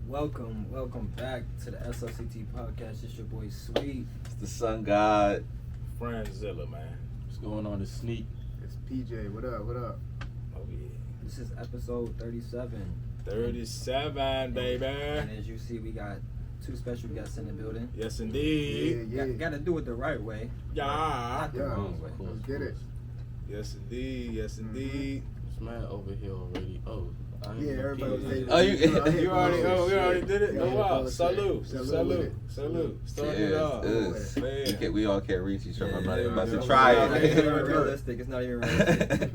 Welcome back to the Slct podcast. It's your boy Sweet. It's the Sun God. Franzilla, man. What's going on? It's Sneak. It's PJ. What up? Oh, yeah. This is episode 37. 37, baby. And as you see, we got two special guests in the building. Yes, indeed. Yeah. Got to do it the right way. Yeah. Not the wrong way. Let's get it. Yes, indeed. Yes, indeed. This man over here already. Yeah, everybody was saying. Oh, You already, we already did it? Yeah, Oh, wow. yeah, Salute. salute. Start it off. Man. We all can't reach each other. I'm not even about to It's try not even it. realistic. It's not even realistic.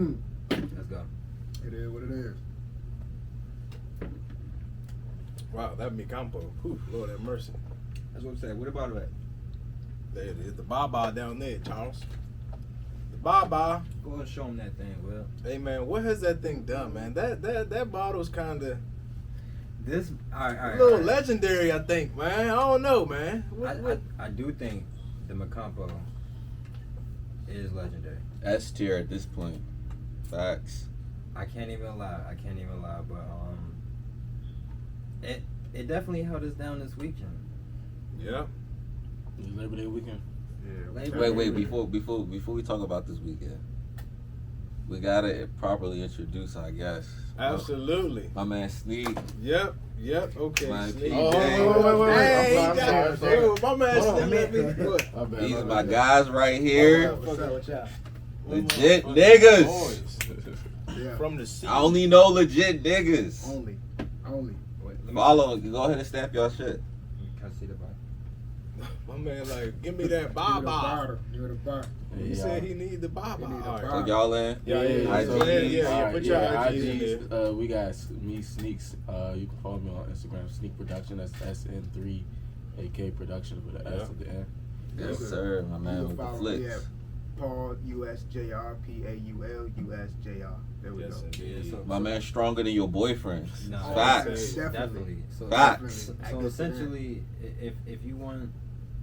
Let's go. It is what it is. Wow, that me campo. Whew, Lord have mercy. That's what I'm saying. What about it? There it is. The Baba down there, Charles. The Baba. Go ahead and show them that thing, Will. Hey, man, what has that thing done, man? That bottle's kind of This, all right. a little legendary, I think, man. I don't know, man. I do think the Macampo is legendary. S tier at this point. Facts. I can't even lie, but it definitely held us down this weekend. Yeah. Labor Day weekend. Yeah. Wait. Before we talk about this weekend, we gotta properly introduce, I guess. Absolutely. My man Sneak. Yep. Okay. My Sneak. PJ. Wait. Hey, I'm sorry. yo, my man still let me put. My bad, These my are my bad. guys right here. What's up with y'all? Legit niggas. Yeah. From the sea. I only know legit niggas. Only. Wait, let me Follow. Go ahead and stamp y'all shit. Can I see the bottom? My man, like, give me that Baba. Give it a bar. He said he need the Baba. He need a All right. Baba. So y'all in? Yeah. IG. So, yeah. Put your IGs in IGs. there. We got me Sneaks. You can follow me on Instagram. Sneak Production. That's SN3 AK Production with an S at the end. Yes, sir. My You man can with the follow me flicks. at Paul USJR PAUL USJR. There we Yes, go. indeed. so- My man stronger than your boyfriend. No. Facts. Definitely. So, Facts. so essentially, if you want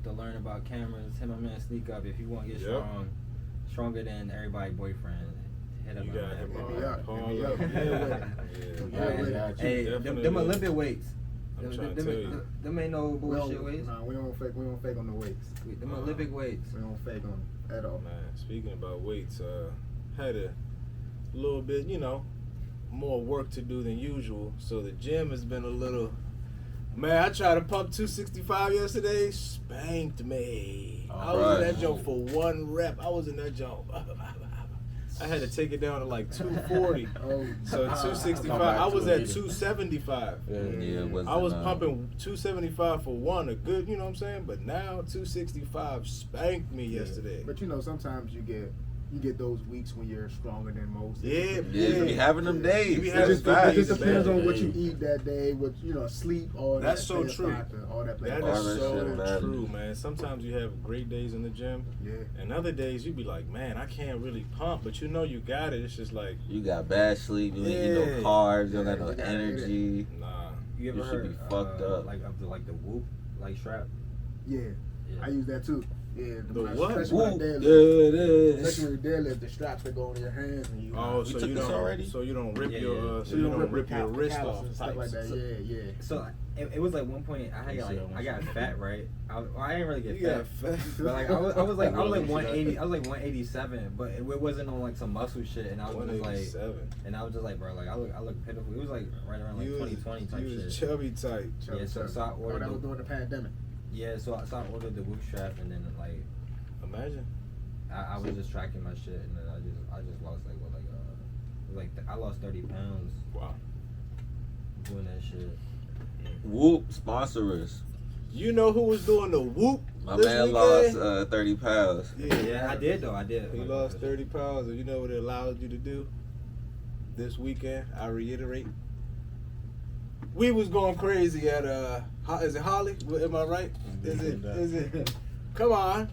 to learn about cameras, hit my man Sneak up. If you want to get Yep. stronger than everybody's boyfriend, hit up You my got man. him Hit on. me up. Paul Hit me up. up. Yeah. Hey, Definitely. them Olympic weights. I'm Them, trying to tell you. them ain't no We bullshit don't, weights. nah, we don't fake on the weights. Them Olympic weights. We don't fake on them at all. Man, speaking about weights, had a little bit, more work to do than usual. So the gym has been a little. Man, I tried to pump 265 yesterday. Spanked me. I was in that joint for one rep. I had to take it down to like 240. Oh, So 265. I was at 275. Yeah, it wasn't, I was pumping 275 for one, a good, you know what I'm saying? But now 265 spanked me yesterday. But sometimes you get those weeks when you're stronger than most. Yeah, Yeah, you be having them days. You be It having just, them it days, just depends man. on what you eat that day, what sleep, all that. That's so plays a true. factor, all that plays That a is All factor. that so shit matters. true, man. Sometimes you have great days in the gym, Yeah. and other days you be like, man, I can't really pump, but you got it. It's just like, You got bad sleep. You ain't eat no Yeah. carbs. You don't Yeah, got no you gotta energy. nah. You ever You should heard be fucked up. like of the Whoop strap? Yeah. Yeah. I use that too. Yeah. The when I- what? Especially when I Whoop. deadlift. There it is. Especially when you deadlift, the straps that go on your hands and you. Oh, You so took you this don't already? So you don't rip Yeah, your yeah. so you don't rip your the wrist callus off and stuff type. like that. Yeah. So it was like one point I got fat, right? I didn't really get You got fat. fat. But like I was like 180. I was like 187, but it wasn't on like some muscle shit. And I was just like, 187. bro, like I look pitiful. It was like right around like You 2020 type was shit. chubby type. Yeah, so I Oh, ordered that was the, during the pandemic. yeah, so I ordered the Whoop strap, and then like Imagine. I was just tracking my shit, and then I just lost I lost 30 pounds Wow. doing that shit. Whoop, sponsor us. You know who was doing the whoop? My this man weekend? lost 30 pounds. Yeah, I did though. I did. He lost 30 pounds, and you know what it allows you to do? This weekend, I reiterate. We was going crazy at is it Holly? Am I right? Is it? Come on.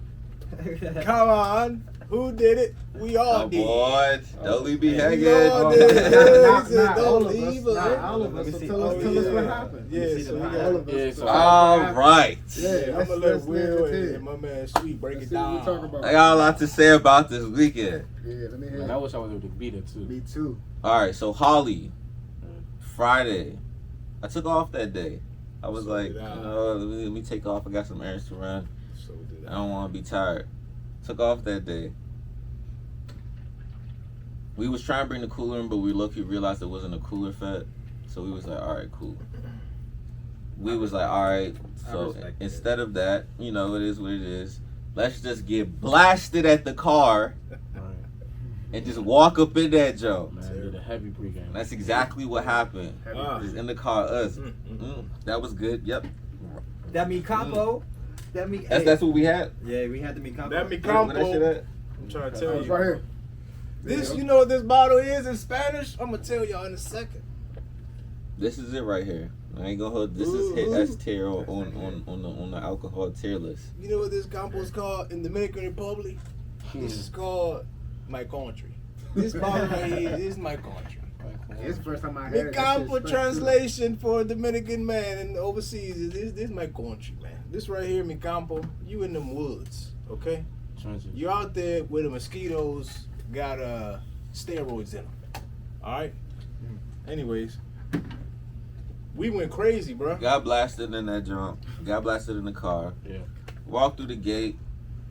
Come on. Who did it? We all Oh did. boy, don't leave me We hanging. all did. Not He said, all don't of us. leave Not us. all of us. Let So me tell us see. what Yeah. happened. Yeah, see so the we vibe. got all of us. Yeah, so All right. Yeah, I'm let's- gonna let let's Will get into and my man Sweet break Let's it see what down. we talking about. I got a lot to say about this weekend. Yeah, let me hear Man, it. I wish I was able to beat it too. Me too. All right, so Holly, Friday. I took off that day. I was So like, did I. let me take off. I got some errands to run. So did I don't want to be tired. Took off that day. We was trying to bring the cooler in, but we lucky realized it wasn't a cooler fed. So we was like, all right, cool. We was like, all right. So respect it. instead of that, you know, it is what it is. Let's just get blasted at the car Right. and just walk up in that joke. Man, did a heavy pregame. That's exactly what happened. Heavy Ah. Just in the car, us. Mm, mm, mm. That was good. Yep. That me combo. That me. That's what we had. Yeah, we had the me combo. That me Where that shit combo. at? I'm trying to That tell was you. right here. This, Yeah. you know what this bottle is in Spanish? I'm gonna tell y'all in a second. This is it right here. I ain't gonna hold. This is hit S tier on the alcohol tier list. You know what this combo is called in Dominican Republic? This is called my country. This bottle right here is my country. It's the first time I The heard it. combo translation for a Dominican man in overseas is this my country, man. This right here, mi campo. You in them woods, okay? Trenches. You out there where the mosquitoes got steroids in them. All right. Anyways, we went crazy, bro. Got blasted in that jump. Got blasted in the car. Yeah. Walked through the gate.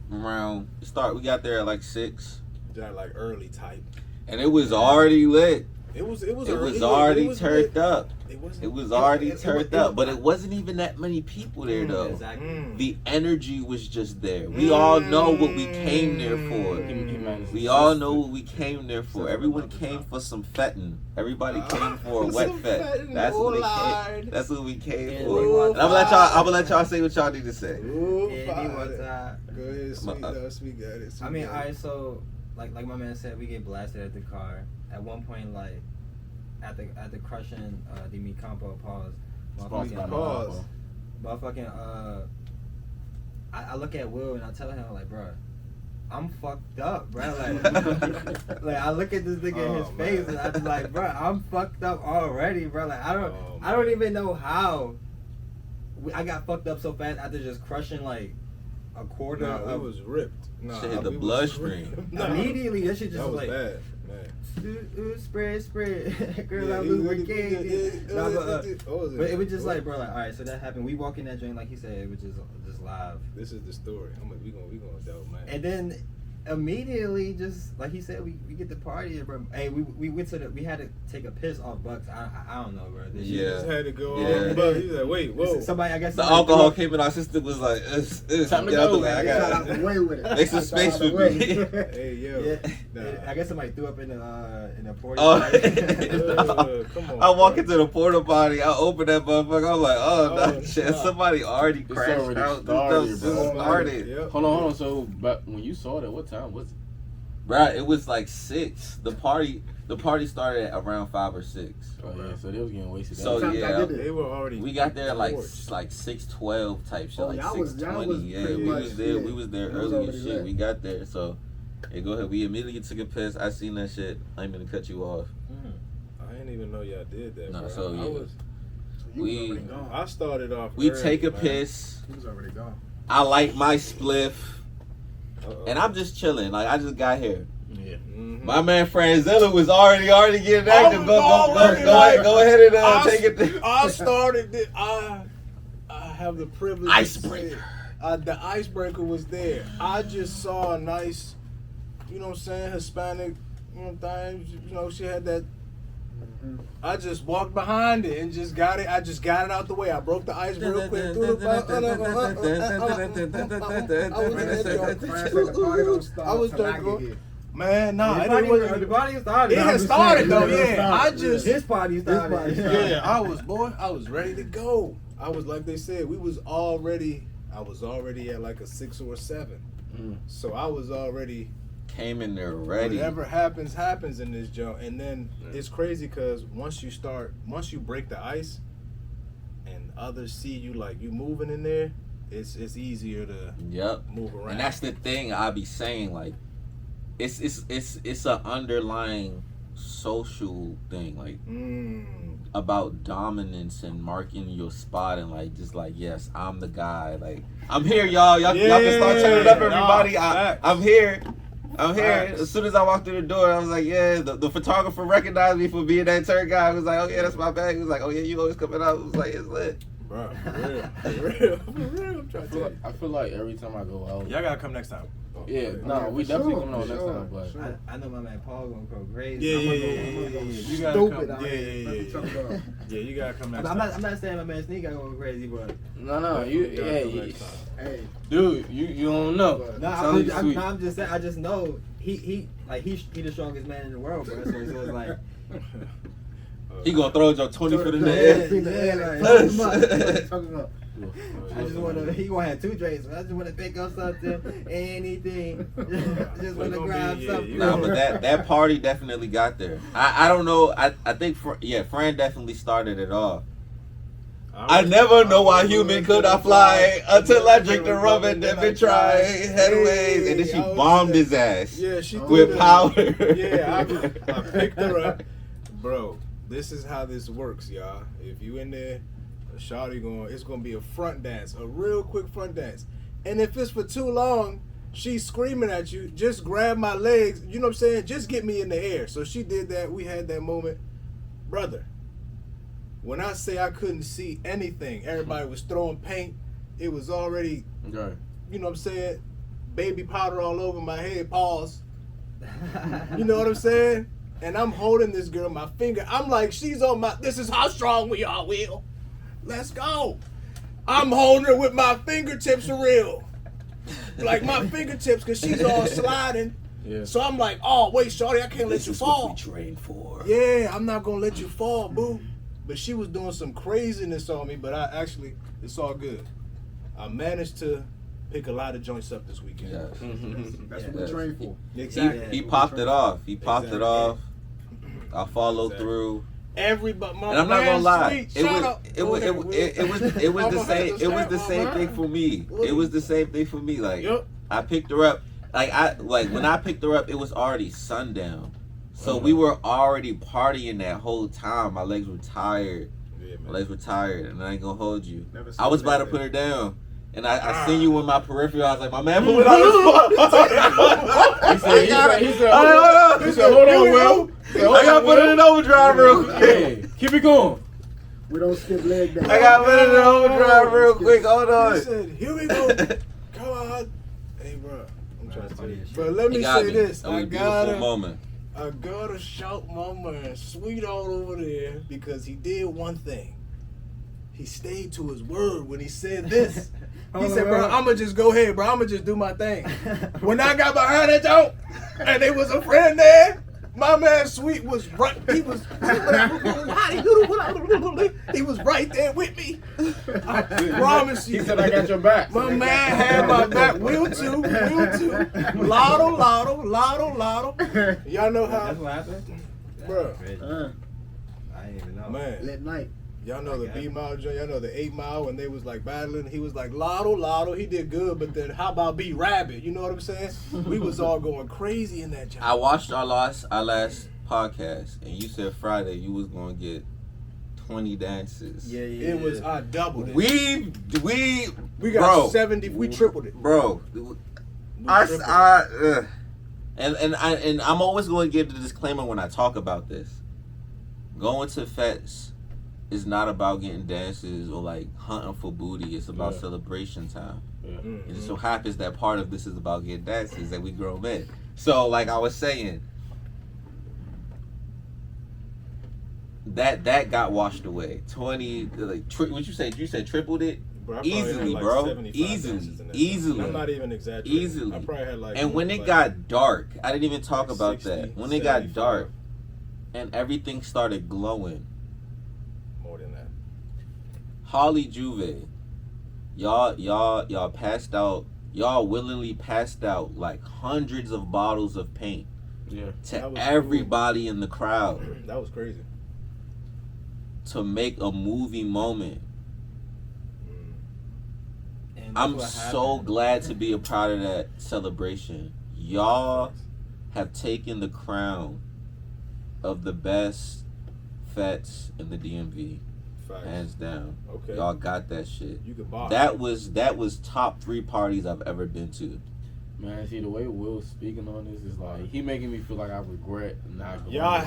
Around we got there at like 6, That like early type. and it was already lit. It was already turned up. It was already turned up, but it was. wasn't even that many people there though. Exactly. The energy was just there. We all know what we came there for. We all know what we came there for. Everyone came for some fettin'. Everybody came for a wet Some fet. fettin', That's oh what they Lord. came. That's what we came Yeah, for. they And I'm gonna let y'all say what y'all need to say. Ooh, Yeah, fire. he was, Go ahead, sweet though, sweet got it. I mean, alright, so like my man said, we get blasted at the car. At one point, like at the crushing the mi campo pause. Sponsored by Pause. Motherfucking I look at Will and I tell him like, bro, I'm fucked up, bro. Like, like I look at this nigga in his Oh, face man. and I be like, bro, I'm fucked up already, bro. Like I Oh, don't even know how I got fucked up so fast after just crushing like a quarter Nah, of it was ripped. Nah, Shit hit the we was bloodstream. ripped. Nah, immediately. That shit just that was like bad, man. spread. Girl, Yeah, I'm he- lubricated. Nah, but what but it was just like, bro, like, all right, so that happened. We walk in that joint, like he said, it was just live. This is the story. We gonna delve, man. And then immediately, just like he said, we get the party, bro. Hey, we went to we had to take a piss off Bucks. I don't know, bro. This You Yeah. just had to go Yeah. on, but he's like, wait, whoa. Somebody, I guess The somebody alcohol threw came in. Our sister was like, "It's Time to get out go, the way. I man. Got got out the way with it. Make some Got space out the for way. me." Hey, yo. Yeah, Nah. I guess somebody threw up in the porta. Oh, Come on. I walk bro. into the porta potty. I open that motherfucker. I'm like, oh, Oh, no, shit. nah. Somebody already It's crashed already out. started, This bro. stuff started. Yep. Hold on. So, but when you saw that, what time was it? Right, it was like 6. The party started at around 5 or 6. Oh yeah, so they was getting wasted. So, Sometimes yeah. I did it. They were already. We got there at like torched. 6:12 type shit, Oh, like y'all was 6:20. Yeah, pretty we much, was there. yeah. We was there You was early already as shit. there. We got there, so hey, go ahead. We immediately took a piss. I seen that shit. I ain't gonna cut you off. I didn't even know y'all did that. Nah, bro. so, yeah. I was. You We- was already gone. I started off. We early, take a man. piss. He was already gone. I light my spliff, Uh-oh. and I'm just chilling. Like I just got here. Yeah. Mhm. My man Franzilla was already getting I active. was Go already ahead, like- go ahead and I take it. I started. I have the privilege. Icebreaker. To say, the icebreaker was there. I just saw a nice, you know what I'm saying, Hispanic, you know, thing. You know, she had that. I just walked behind it and just got it. I just got it out the way. I broke the ice real quick. Threw the I was done. Man, nah, it The was. party started. It had started though, yeah. I just. His party started. Yeah, I was ready to go. I was like they said, I was already at like a 6 or a 7. So I was already Came in there ready. whatever happens in this joint. And then it's crazy because once you break the ice and others see you like you moving in there, it's easier to Yep. move around. And that's the thing I be saying, like, it's an underlying social thing, like about dominance and marking your spot and like just like, yes, I'm the guy. Like, I'm here, y'all. Y'all can start turning up, everybody. I'm here. I'm here. Facts. As soon as I walked through the door, I was like, yeah, the photographer recognized me for being that turn guy. I was like, oh yeah, that's my bag. He was like, oh yeah, you always coming out. I was like, it's lit. Bro, for real. I'm trying to tell you. I feel like every time I go out. Y'all gotta come next time. Yeah, no, we for definitely sure, coming on for next sure, time, but for sure. I know my man Paul gonna go crazy. Yeah. You gotta Stupid come. out here. Let me talk about. Yeah, you gotta come next I'm time. not saying my man Sneak gonna go crazy, but no, You gotta come next time. Hey, dude, you don't know. no, Sounds sweet. I'm just saying. I just know he the strongest man in the world, bro. So it's like He gonna throw your 20 foot in the Yeah, air. yeah, Talk him up. Talk him up. I just wanna. He gonna have 2 drinks. I just wanna pick up something, anything. Just wanna gonna grab be- something. Nah, but that party definitely got there. I don't know. I think Fran definitely started it off. I never know why human could I fly until I drink the rum and then try headways, and then she bombed his ass Yeah, she did with it. powder. Yeah, I picked her up. Bro, this is how this works, y'all. If you in there, a shawty it's gonna be a front dance, a real quick front dance. And if it's for too long, she's screaming at you, just grab my legs, you know what I'm saying? Just get me in the air. So she did that. We had that moment. Brother, when I say I couldn't see anything, everybody was throwing paint. It was already, Okay. you know what I'm saying, baby powder all over my head, pause. You know what I'm saying? And I'm holding this girl, my finger. I'm like, she's on my, this is how strong we are, Will. Let's go. I'm holding her with my fingertips for real. Like my fingertips, because she's all sliding. Yeah. So I'm like, oh, wait, shorty, I can't let you fall. trained for. Yeah, I'm not going to let you fall, boo. But she was doing some craziness on me, but it's all good. I managed to pick a lot of joints up this weekend. Yes. That's Yeah. what we train for. Exactly. He popped it off. He popped it Exactly. off. I followed Exactly. through. Everybody, my And I'm not man gonna lie, Sweet, shout out. it was the same thing for me. It was the same thing for me. Like Yup. I picked her up. When I picked her up, it was already sundown. So we were already partying that whole time. My legs were tired. Yeah, My man. legs were tired, and I ain't gonna hold you. Never I was seen about to that put there. her down. And I seen you in my peripheral. I was like, my man moving on the spot. He said, He said, hold on, Will. I gotta put it in overdrive real quick. Hey, keep it going. We don't skip leg day. I gotta put it in overdrive real quick. Hold He on. said, here we go. Come on. Hey, bro. I'm trying to tell you. But let He me got say me. this. That was I a beautiful moment. gotta shout my man Sweet all over there because he did one thing. He stayed to his word when he said this. He said, bro, I'ma just go ahead, bro. I'ma just do my thing. When I got behind that joke and there was a friend there, my man Sweet was right. He was right there with me. I promise you. He said, I got your back. My man had my back. Will too. Lotto. Y'all know how, That's what happened, bro. I didn't even know. Man, Lit night. y'all know the B mile joint. Y'all know the 8 mile when they was like battling. He was like Lotto. He did good, but then how about B Rabbit? You know what I'm saying? We was all going crazy in that joint. I watched our last podcast, and you said Friday you was gonna get 20 dances. Yeah. It was I doubled it. We got bro, 70. We tripled it. bro. We And tripled it. I'm always going to give the disclaimer when I talk about this. Going to fets is not about getting dances or like hunting for booty. It's about Yeah. celebration time. Mm. It just so happens that part of this is about getting dances that we grown men. So like I was saying, that got washed away. 20 like what you said? You said tripled it. Bro, I probably Easily, had like bro. 75 Easily. dances in that Easily. joint. I'm not even exaggerating. Easily. I probably had like. And when it like, got dark, I didn't even talk like about 60, that. When it got 75. dark and everything started glowing, more than that. Holly Juve, y'all passed out. Y'all willingly passed out like hundreds of bottles of paint Yeah. to That was everybody in the crowd That was crazy. to make a movie moment. And that's I'm what so happened. glad to be a part of that celebration. Y'all have taken the crown of the best fets in the DMV, Facts. hands down. Okay. Y'all got that shit. You could buy. That was top 3 parties I've ever been to. Man, see the way Will's speaking on this is like he making me feel like I regret not going. Y'all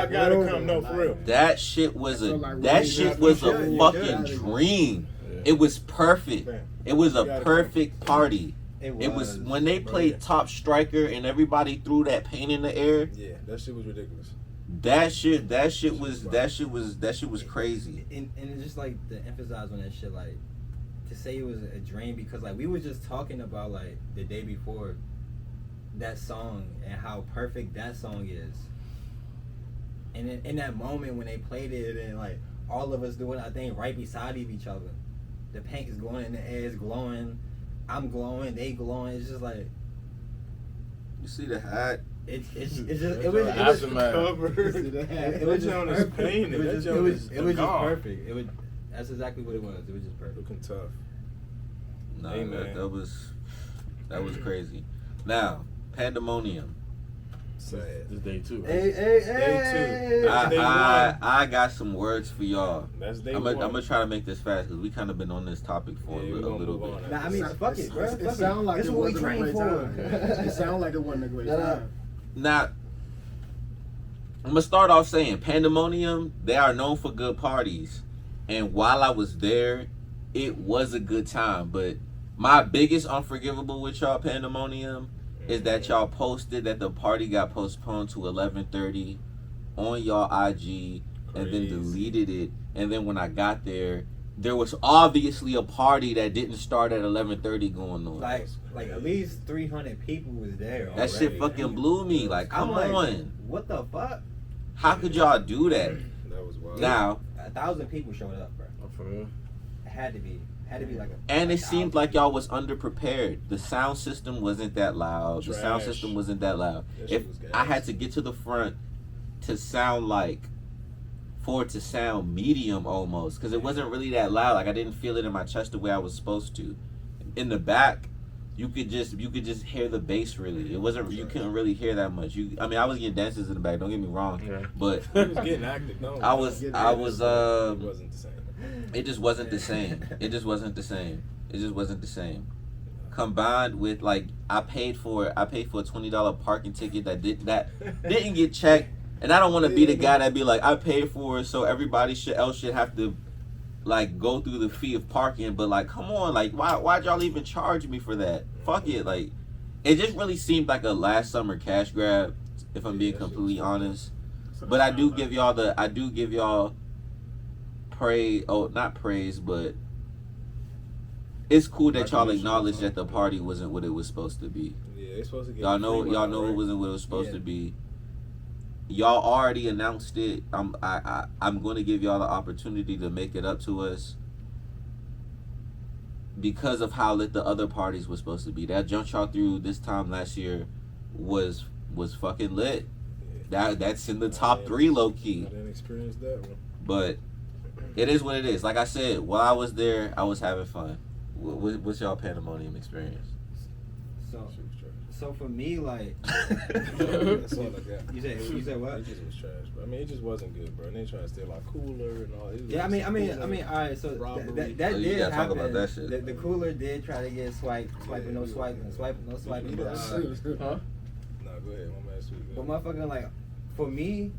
gotta come, no, for real. That shit was I feel like that we shit should- was we a should- fucking yeah. dream. Yeah. It was perfect. Man. It was You a gotta perfect party. It was when they bro, played yeah. Top Striker and everybody threw that paint in the air. Yeah, that shit was ridiculous. That shit was crazy. And it's just like to emphasize on that shit, like to say it was a dream because like we were just talking about like the day before that song and how perfect that song is. And in that moment when they played it and like all of us doing our thing right beside of each other, the paint is going in the air, it's glowing, I'm glowing, they glowing. It's just like You see the hat? it was Aftermath. it was just joint is perfect. painted. It was That just, joint is it was just gone. perfect. It was that's exactly what it was. It was just perfect. Looking tough. Nah, Hey, man. that was crazy. Now, Pandemonium. Sad. This day 2, right? Hey, Day 2. That's day I got some words for y'all. That's day I'm one. gonna try to make this fast because we kind of been on this topic for Yeah, a we gonna little move bit. on. Nah, I mean, fuck it, bro. It Fuck sound like This it is what we wasn't a train great for. time. It sound like it wasn't a great time. Now, I'm gonna start off saying Pandemonium. They are known for good parties, and while I was there, it was a good time. But my biggest unforgivable with y'all Pandemonium is that y'all posted that the party got postponed to 11:30 on y'all IG, and then Crazy. deleted it. And then when I got there was obviously a party that didn't start at 11:30 going on. Like at least 300 people was there. That shit already. fucking blew me. Like, come I'm like, on. what the fuck? How could y'all do that? That was wild. Now, 1,000 people showed up, bro. Oh, for real? It had to be like a. and it 1,000. seemed like y'all was underprepared. The sound system wasn't that loud. The sound Trash. system wasn't that loud. That If shit was gas. I had to get to the front to sound like, for it to sound medium almost, because it wasn't really that loud. Like I didn't feel it in my chest the way I was supposed to. In the back, you could just hear the bass. Really, it wasn't. You couldn't really hear that much. I mean, I was getting dancers in the back. Don't get me wrong, Yeah. but He was getting active. No, I was. it wasn't the same. It just wasn't the same. It just wasn't the same. It just wasn't the same. Combined with like I paid for a $20 parking ticket that didn't get checked, and I don't want to be the guy that be like I paid for it, so everybody else should have to like go through the fee of parking. But like, come on, like why'd y'all even charge me for that? Fuck it, like it just really seemed like a last summer cash grab, if I'm being completely honest. But I do give y'all praise. Oh, not praise, but it's cool that y'all acknowledge that the party wasn't what it was supposed to be. Yeah, it's supposed to get Y'all know free it right? wasn't what it was supposed Yeah. to be. Y'all already announced it. I'm going to give y'all the opportunity to make it up to us because of how lit the other parties was supposed to be. That junk y'all through this time last year was fucking lit. That's in the top 3 low key. I didn't experience that one. But it is what it is. Like I said, while I was there, I was having fun. What's y'all Pandemonium experience? So for me, like, That's all I got. you said what? It just was trash, bro. I mean, it just wasn't good, bro. And they trying to steal our cooler and all. It was Yeah, I just mean, cooler, all right. So robbery. that Oh, you did gotta talk happen. about that shit. The cooler did try to get swiped with no swiping, no swiping. But, Huh? Nah, go ahead. One last week. but motherfucking like, for me,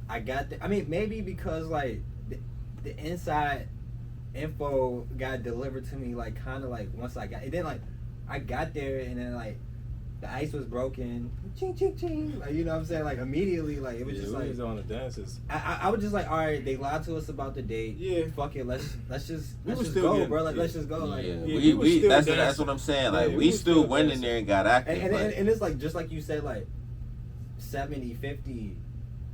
I got I mean, maybe because like the inside info got delivered to me like kind of like once I got it. Then like I got there and then like the ice was broken. Ching ching ching. Like, you know what I'm saying? Like immediately, like it was just we like was on the dances. I was just like, all right, they lied to us about the date. Yeah. Fuck it, let's just We was just still go, getting- bro. Like yeah. let's just go. Like, Yeah, Yeah, we was still that's dancing. what I'm saying. Like Yeah, we we was still still went in dancing. there and got active. and it's like just like you said, like 70, 50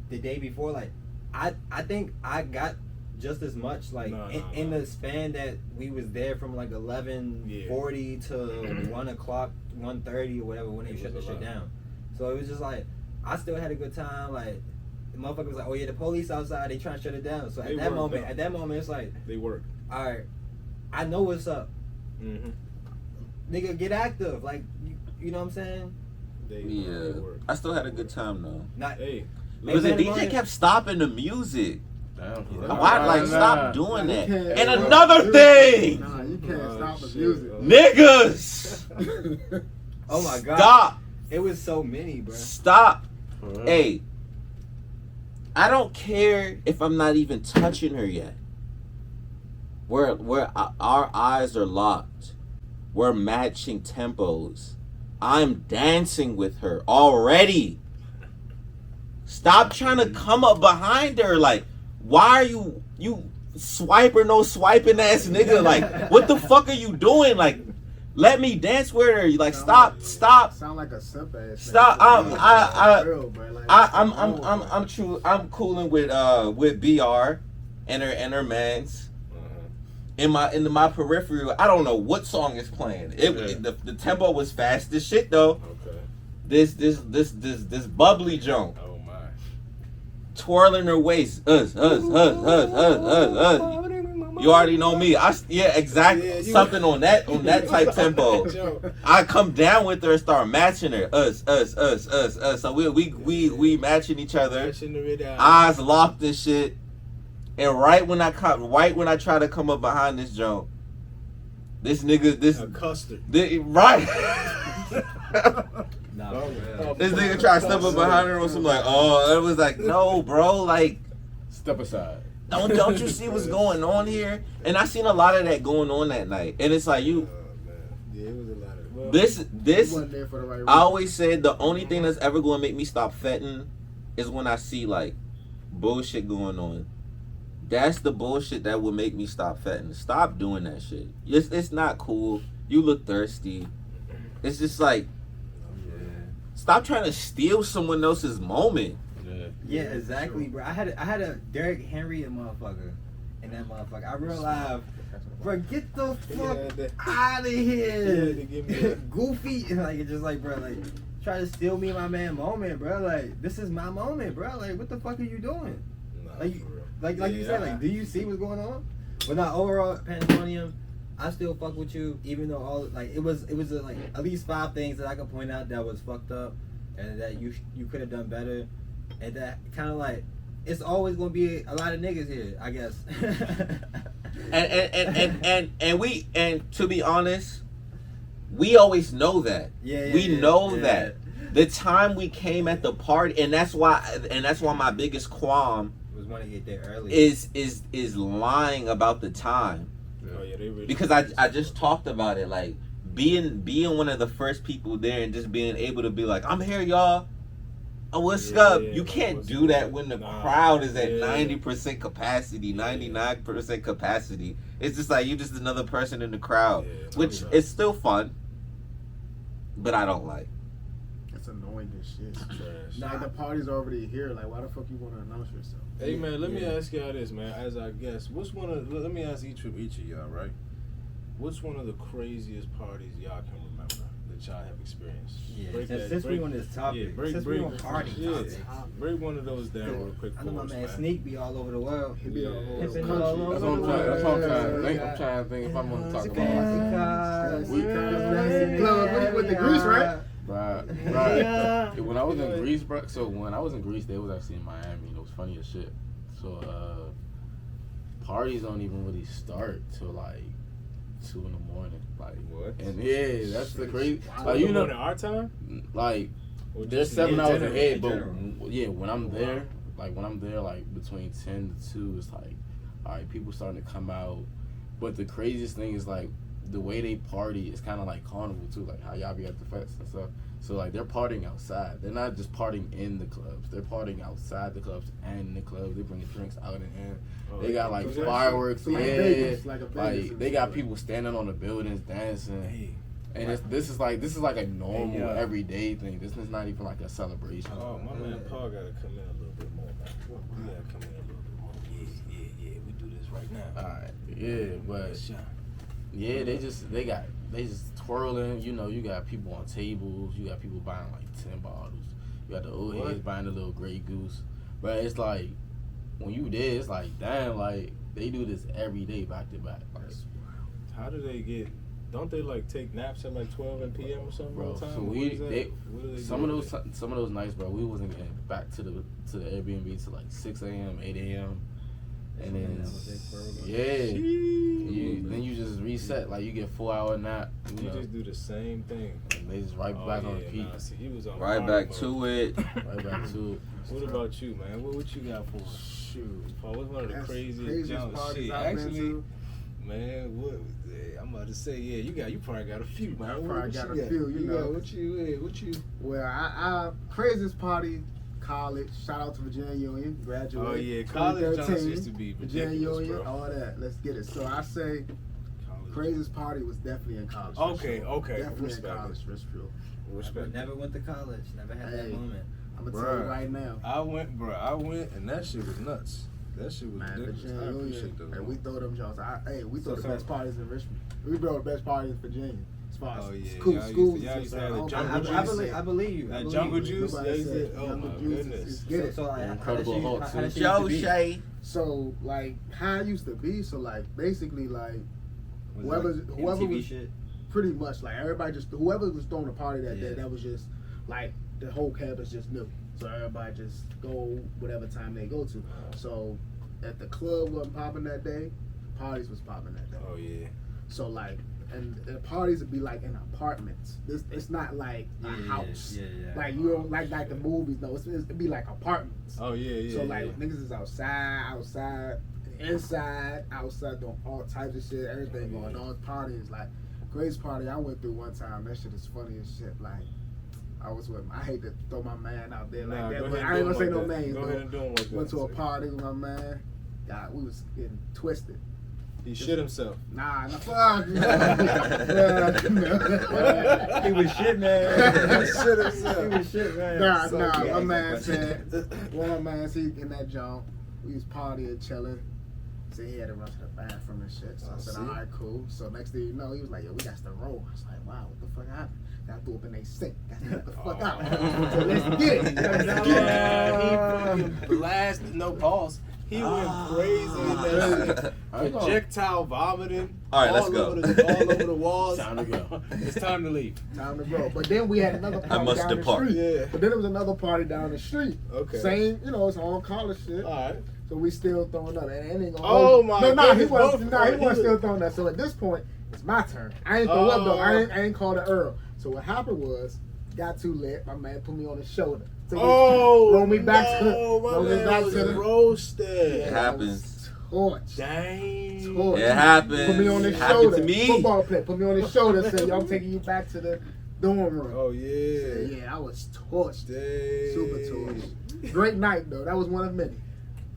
the day before. Like I think I got just as much like in the span that we was there from like 11:40 to 1 o'clock, 1:30 or whatever when they shut the shit down. So it was just like I still had a good time. Like the motherfucker was like, oh yeah, the police outside, they trying to shut it down. So They at that worked moment, though. it's like, They worked. all right, I know what's up. Mm-hmm. Nigga, get active. Like you know what I'm saying? They Yeah, worked. I still had a good time though. Not Hey, Because the Pandemonium- DJ kept stopping the music. Damn. Why? Like, stop doing You that. can't- And another thing, Nah, you can't Oh, stop shit. abusing. niggas. Oh my god. Stop. It was so many, bro. Stop. For real. Hey, I don't care if I'm not even touching her yet. Our eyes are locked. We're matching tempos. I'm dancing with her already. Stop trying to come up behind her. Like, why are you swiper no swiping ass nigga? Like, what the fuck are you doing? Like, let me dance with her. Like, stop. Sound like a simp ass. Stop. True. I'm cooling with BR and her mans. In my peripheral, I don't know what song is playing. The tempo was fast as shit though. Okay. This bubbly junk. Oh my. Twirling her waist. Us. You already know me. Exactly. Yeah, Something on that type tempo. I come down with her and start matching her. Us. So we matching each other. Eyes locked and shit. And right when I try to come up behind this joint, this nigga, custard. Right. Nah, This nigga try to step up behind her or something like, oh, it was like, no, bro, like, Step aside. don't you see what's going on here? And I seen a lot of that going on that night, and it's like Yeah, it was a lot of. this. You wasn't there for the right reason. I always said the only thing that's ever going to make me stop fetting is when I see like bullshit going on. That's the bullshit that will make me stop fetting. Stop doing that shit. It's not cool. You look thirsty. It's just like, stop trying to steal someone else's moment. Yeah, exactly, bro. I had a Derrick Henry motherfucker in that motherfucker. I realized, bro, get the fuck out of here. Goofy, like it's just like, bro, like try to steal me my man moment, bro. Like this is my moment, bro. Like what the fuck are you doing? Like you said, like do you see what's going on? But not overall, Pandemonium. I still fuck with you, even though all like it was like at least 5 things that I could point out that was fucked up, and that you could have done better, and that kind of like it's always gonna be a lot of niggas here, I guess. and to be honest, we always know that. We know that. The time we came at the party, and that's why my biggest qualm was want to get there early. Is lying about the time. Oh, yeah, they really Because I just talked about it, like being one of the first people there and just being able to be like, I'm here, y'all. Oh, what's up? You can't do that when the crowd is at 90% capacity, 99% capacity. It's just like you just another person in the crowd, which is still fun, but I don't like. It's annoying as shit. trash. Like the party's already here. Like why the fuck you want to announce yourself? Hey man, let me ask y'all this, man. As I guess, let me ask each of y'all, right? What's one of the craziest parties y'all can remember that y'all have experienced? Yeah, since we on this topic, since we on party topics. Break one of those down real quick I know for my us, man man. Sneak be all over the world. He be all over Hipping the all country. over That's what I'm the trying. That's what I'm trying to world. think. I'm trying to think if I'm gonna talk about Fancy myself. cars. With the grease, right? Right. When I was in Greece, bro. So when I was in Greece, they was actually in Miami. And it was funny as shit. So parties don't even really start till like 2 in the morning. Like What? And yeah, that's the crazy. Wow. Like you know, our time? like Or there's just 7 in hours general? ahead, In but general? yeah, when I'm there, like between 10 to 2, it's like, all right, people starting to come out. But the craziest thing is like the way they party is kind of like carnival too, like how y'all be at the fest and stuff. So like they're partying outside. They're not just partying in the clubs. They're partying outside the clubs and in the clubs. They bring the drinks out and in. They got like fireworks. Like Yeah, Vegas, like a Vegas like they got people standing on the buildings dancing. Hey. And this is like a normal everyday thing. This is not even like a celebration. Oh, my man Paul gotta come in a little bit more, man. We gotta come in a little bit more. Yeah. We do this right now. Alright, yeah, but yeah, they just twirling. You know, you got people on tables. You got people buying like 10 bottles. You got the old heads buying the little Grey Goose. But it's like when you there, it's like damn, like they do this every day back to back. Like, How do they get? Don't they like take naps at like 12 p.m. or something? bro, all the time? so What is that? some of those nights, bro, we wasn't getting back to the Airbnb till like 6 a.m., 8 a.m. And then That was it for yeah, then you just reset. Like you get 4-hour nap. You just do the same thing. And they just right back on repeat. Nah, see, he was on Right party back mode. to it. Right back to it. What about you, man? What you got for us? Shoot. Paul, what's one of the That's craziest jumps? parties Shit, I've been actually, to. man, what? I'm about to say, yeah, you probably got a few, man. I What probably got you a few, you know. What you? Well, I craziest party, college. Shout out to Virginia Union. Graduate. Oh yeah, college jumps 2013, used to be Virginia ridiculous, Union, bro. all that. Let's get it. So I say College craziest party was definitely in college. for Okay, sure. okay, Definitely respect in it. college, for sure. Respect. Never went to college. Never had that Hey. moment. I'm gonna tell you Bruh. right now. I went, and that shit was nuts. That shit was Man, ridiculous. Virginia I Union, appreciate those. and we throw them jobs. We throw So- the best parties in Richmond. We throw the best parties in Virginia. As far as Oh, yeah. school, Y'all used to- schools. y'all used to have the and jungle stuff. I juice. believe you. I That believe jungle you. juice, Nobody they used said to, oh jungle my juice goodness. is get it. So like, Incredible how Hulk, that too. shit used to Joe be? Shay. So like how it used to be. So like basically like Was it whoever like whoever MTV was shit. pretty much like everybody just whoever was throwing a party that day, Yeah. that was just like the whole campus just knew. So everybody just go whatever time they go to. So if the club wasn't popping that day, parties was popping that day. Oh yeah. So like and the parties would be like in apartments. It's not like a house. Yeah. Like you don't like the movies. No, it'd be like apartments. Oh yeah. So like niggas is outside, inside, outside, doing all types of shit, everything going on. Parties like greatest party I went through one time. That shit is funny as shit. Like I was with. I hate to throw my man out there like Nah, that, go but ahead I ain't and gonna say do no him like that. names. Go though. ahead and do him like that. Went to a party with my man. God, we was getting twisted. He shit himself. Nah, fuck. He was shit, man. Shit himself. He was shit, man. Nah, So, nah. yeah, My man exactly. said, one of my man, he in that jump. We was partying, chilling. Said he had to run to the bathroom and shit. So I said, see? all right, cool. So next thing you know, he was like, yo, we got to roll. I was like, wow, what the fuck happened? Got threw up in they sink. Got to get the fuck out. So let's get it. Let's get it. Yeah, he fucking blasted. No pause. He went crazy in that shit. Projectile vomiting. All right, let's go. All over the walls. Time to go. It's time to leave. Time to go. But then we had another party must down depart. the street. Yeah. But then there was another party down the street. Okay. Same, it's all college shit. All right. So we still throwing up. And it ain't gonna Oh, hold- my No, he goodness, wasn't. both No, he parties. wasn't still throwing that. So at this point, it's my turn. I ain't throw up though. I ain't called it Earl. So what happened was, got too lit. My man put me on his shoulder. Roll me back to the. Roll me back to the. roasted. It happens. Torch. Dang. Torch. It happens. Put me on his Happened shoulder. to me. Football player. Put me on his shoulder. Said, yo, I'm taking you back to the dorm room. Oh Said, yeah. yeah, I was torched. Dang. Super torched. Great night though. That was one of many.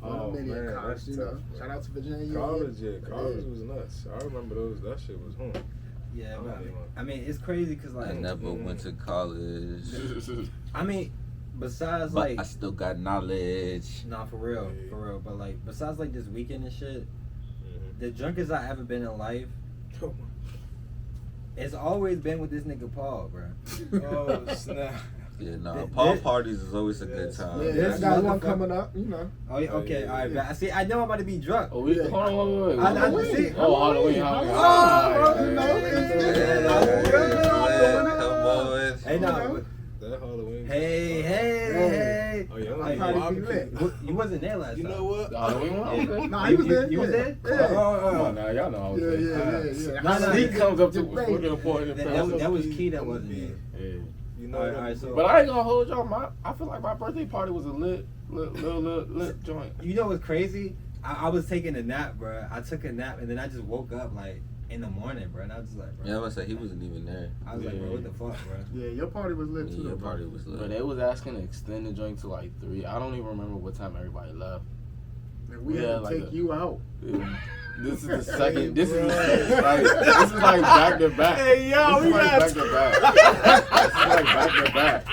One Oh of many in man, college. that's You tough. know. Bro. Shout out to Virginia. College, yeah, Union. college was nuts. I remember those. That shit was Yeah, Oh, but yeah. I mean, it's crazy because I like, never went to college, I mean, besides but like, I still got knowledge. nah, for real. But like, besides like this weekend and shit, Mhm. the drunkest I ever been in life, it's always been with this nigga Paul, bro. Oh snap. Yeah, no. Th- Paul this- parties is always a good Yes. time. Yeah, This got one motherfucker- coming up. You know. Oh, yeah, okay, yeah, all right. yeah. But see, I know I'm about to be drunk. Oh, we Yeah. hold on, wait. I Halloween. see. Oh, Halloween. Oh, Halloween. you know, Come on. Hey, no. That Halloween. Hey. Oh yeah, I'm Hey, gonna party be be lit. You wasn't there last You time. know what? The Halloween one? Okay. Nah, he was there. You was yeah. there? Yeah. Come on now, y'all know I was Yeah, there. yeah. Nah, nah, He comes up to Your fucking baby. important That was key that wasn't there. Yeah. You know. All right, so But I ain't gonna hold y'all. I feel like my birthday party was a lit joint. you know what's crazy? I was taking a nap, bro. I took a nap and then I just woke up like in the morning, bro. And I was just like, bro. Yeah, I was say he wasn't even there. I was like, bro, what the fuck, bro? Yeah, your party was lit Yeah, too. your though, bro. party was But lit. they was asking to extend the joint to like 3. I don't even remember what time everybody left. And we Yeah, had to like take a- you out. This is the second. This is Bro. like back to back. Hey, yo, This we is like got back to back. This is like back to back.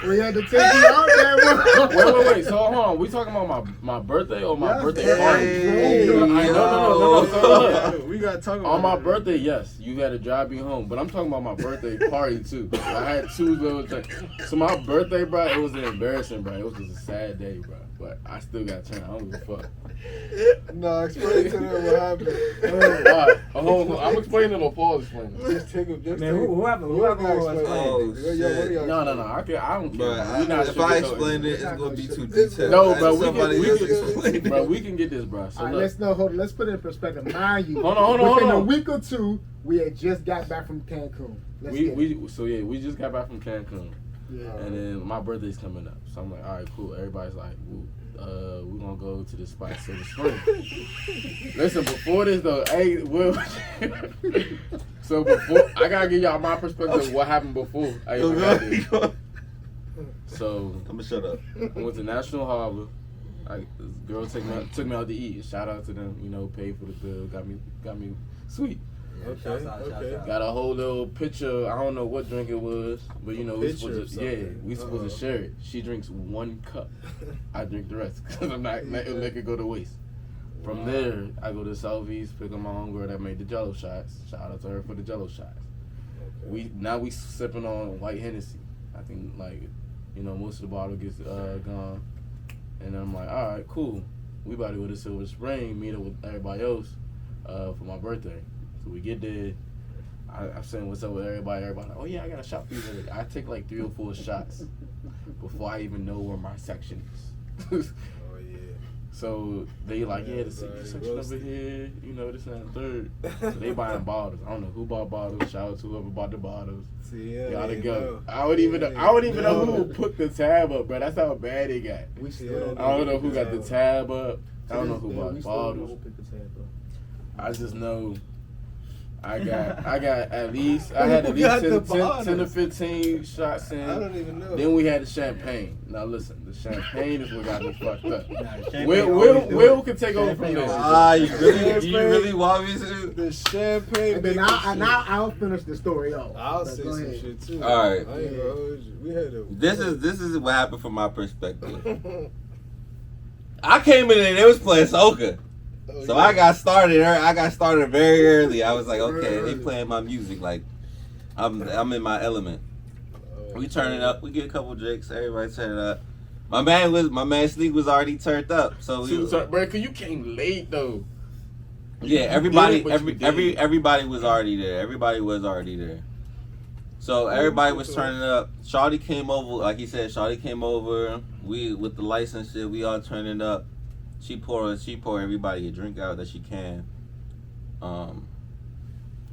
We had to take you out there, bro. Wait. So hold on. We talking about my birthday or my Yes, birthday yes. party? Hey, No. So look. We gotta talk about On my that. birthday, yes, you had to drive me home. But I'm talking about my birthday party too. I had 2 little things. So my birthday, bro, it was embarrassing, bro. It was just a sad day, bro. but I still got turned. I don't give a fuck. No, explain to them what happened. Alright, I'm explaining or Paul's explaining. Just take him. Just Man, take him. whoever You was gotta explain Oh, it. shit. Yo, what do y'all No, explain? I don't care. Bro, We not if I sugarcoating explain it, it's We're gonna not be gonna too sugarcoat it. detailed. No, bro, Somebody we else can, explain it. bro, we can get this, bro. So All right, look, let's put it in perspective. Mind you, Hold on. within a week or two, we had just got back from Cancun. Let's get it. we just got back from Cancun, Yeah. and then my birthday's coming up. So I'm like, all right, cool. Everybody's like, we're gonna go to this spot, Silver Spring. Listen, before this though, hey, Will. So before, I gotta give y'all my perspective of what happened before. I even got there. So I'm gonna shut up. I went to National Harbor. This girl took me out to eat. Shout out to them, paid for the bill, got me sweet. Okay. Got a whole little picture. I don't know what drink it was, but we supposed to share it. She drinks 1 cup. I drink the rest because I'm not letting liquor go to waste. From there, I go to Southeast, pick up my homegirl that made the Jello shots. Shout out to her for the Jello shots. Okay. We sipping on white Hennessy. I think most of the bottle gets gone, and I'm like, all right, cool. We about to go to Silver Spring, meet up with everybody else for my birthday. So we get there. I'm saying what's up with everybody. Everybody like, oh yeah, I got a shot for you. I take like 3 or 4 shots before I even know where my section is. Oh yeah. So they like, yeah, the section over here, this and the third. So they buying bottles. I don't know who bought bottles. Shout out to whoever bought the bottles. See, Y'all to go. know. I wouldn't even know who put the tab up, bro. That's how bad it got. We Yeah, still I don't know who got the tab up. I don't know who we bought still bottles. don't pick the tab up. I just know I got at least 10 to 15 shots in. I don't even know. Then we had the champagne. Now listen, the champagne is what got me fucked up. Champagne Will can take over from Champagne this. You really want me to? The champagne. And then baby shit. I'll finish the story off. I'll But say go some ahead. shit too. All right. I ain't gonna hold you. We had a. This is what happened from my perspective. I came in and they was playing soca. So I got started very early. I was like, okay, they playing my music like I'm in my element. We turn it up. We get a couple drinks. Everybody turn it up. My man Sleek was already turned up. So Bro, cause you came late though. yeah, everybody You did. everybody was already there. Everybody was already there. So everybody was turning up. Shawty came over, like he said. Shawty came over. We with the lights and shit. We all turning up. She pour everybody a drink out that she can.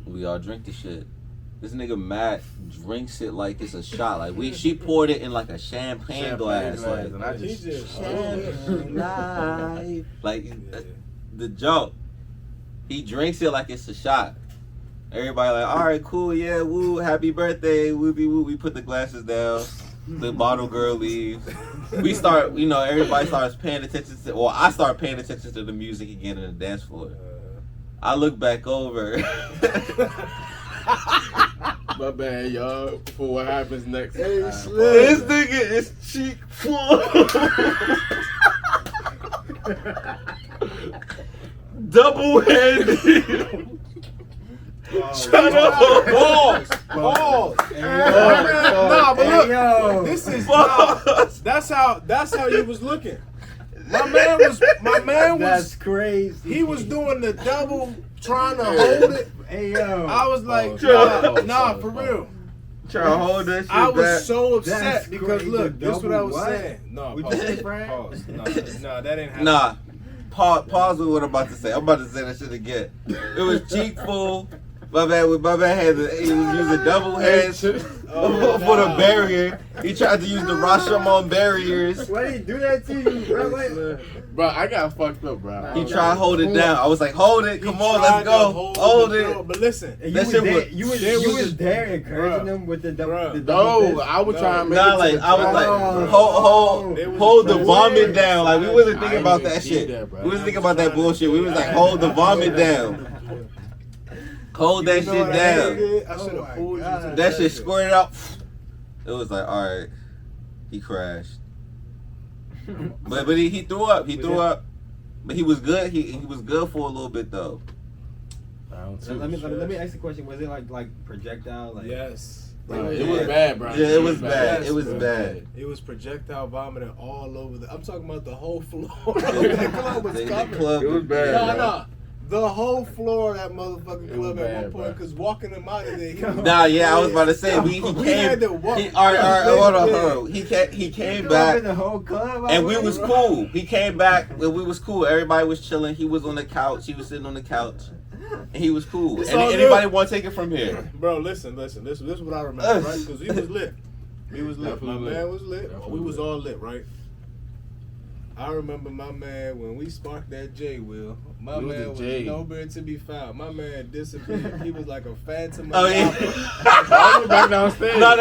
We all drink the shit. This nigga Matt drinks it like it's a shot. Like she poured it in like a champagne glass. Like and I He just just like the joke. He drinks it like it's a shot. Everybody like, all right, cool, yeah, woo, happy birthday, whoopie woo. We put the glasses down. The bottle girl leaves. We start, everybody starts paying attention to. Well, I start paying attention to the music again in the dance floor. I look back over. my bad, y'all. For what happens next. Hey, This nigga is cheek full. Double-handed. Shut up. Balls. Nah, but look, yo. this is Balls. that's how you was looking. My man was That's crazy. he was doing the double trying to hold it. Hey yo. I was like, Oh, nah, for real. Trying to hold that shit I was back. so upset That's because crazy. look, this what I was Double what? saying. No, Would you pause. say, Frank? Pause. No, that ain't happening. Nah. Pause with what I'm about to say. I'm about to say that shit again. It was cheek full. My man had he was using double hands for the barrier. He tried to use the Rashomon barriers. Why did he do that to you, bro? Wait. Bro, I got fucked up, bro. He tried to hold it down. I was like, hold it, come on, let's go. Hold it. But listen, You That was shit there, was- you was there encouraging them with the double. Bruh. The double No, fist? I was trying to make Nah, it like to the I was top. like, Oh. hold the It was vomit weird. down. Like we wasn't I thinking ain't about even that see shit. that, bro. We was thinking about that bullshit. We was like, hold the vomit down. Hold that You know shit what I down. did? I should Oh have my pulled you God. to That shit squirted out. It was like, all right, he crashed. But he threw up. He threw up. But he was good. He was good for a little bit though. Let me ask you a question. Was it like projectile? Like Yes. It was bad, bro. Yeah, it was bad. It was bad. It was projectile vomiting all over I'm talking about the whole floor. That club was covered. It was bad. No. The whole floor of that motherfucking club was at bad, one point, because walking him out of there. I was about to say he came. Had to walk. All right, hold on. He came back, the whole club, and we was cool. He came back, and we was cool. Everybody was chilling. He was on the couch. He was sitting on the couch, and he was cool. It's And all anybody good. want to take it from here? Bro, listen. This is what I remember, right? Because we was lit. We was lit. My Definitely man was lit. Definitely We was lit. all lit, right? I remember my man when we sparked that J wheel. My It was man a was J. nowhere to be found. My man disappeared. He was like a phantom. Oh yeah. I was back downstairs. No.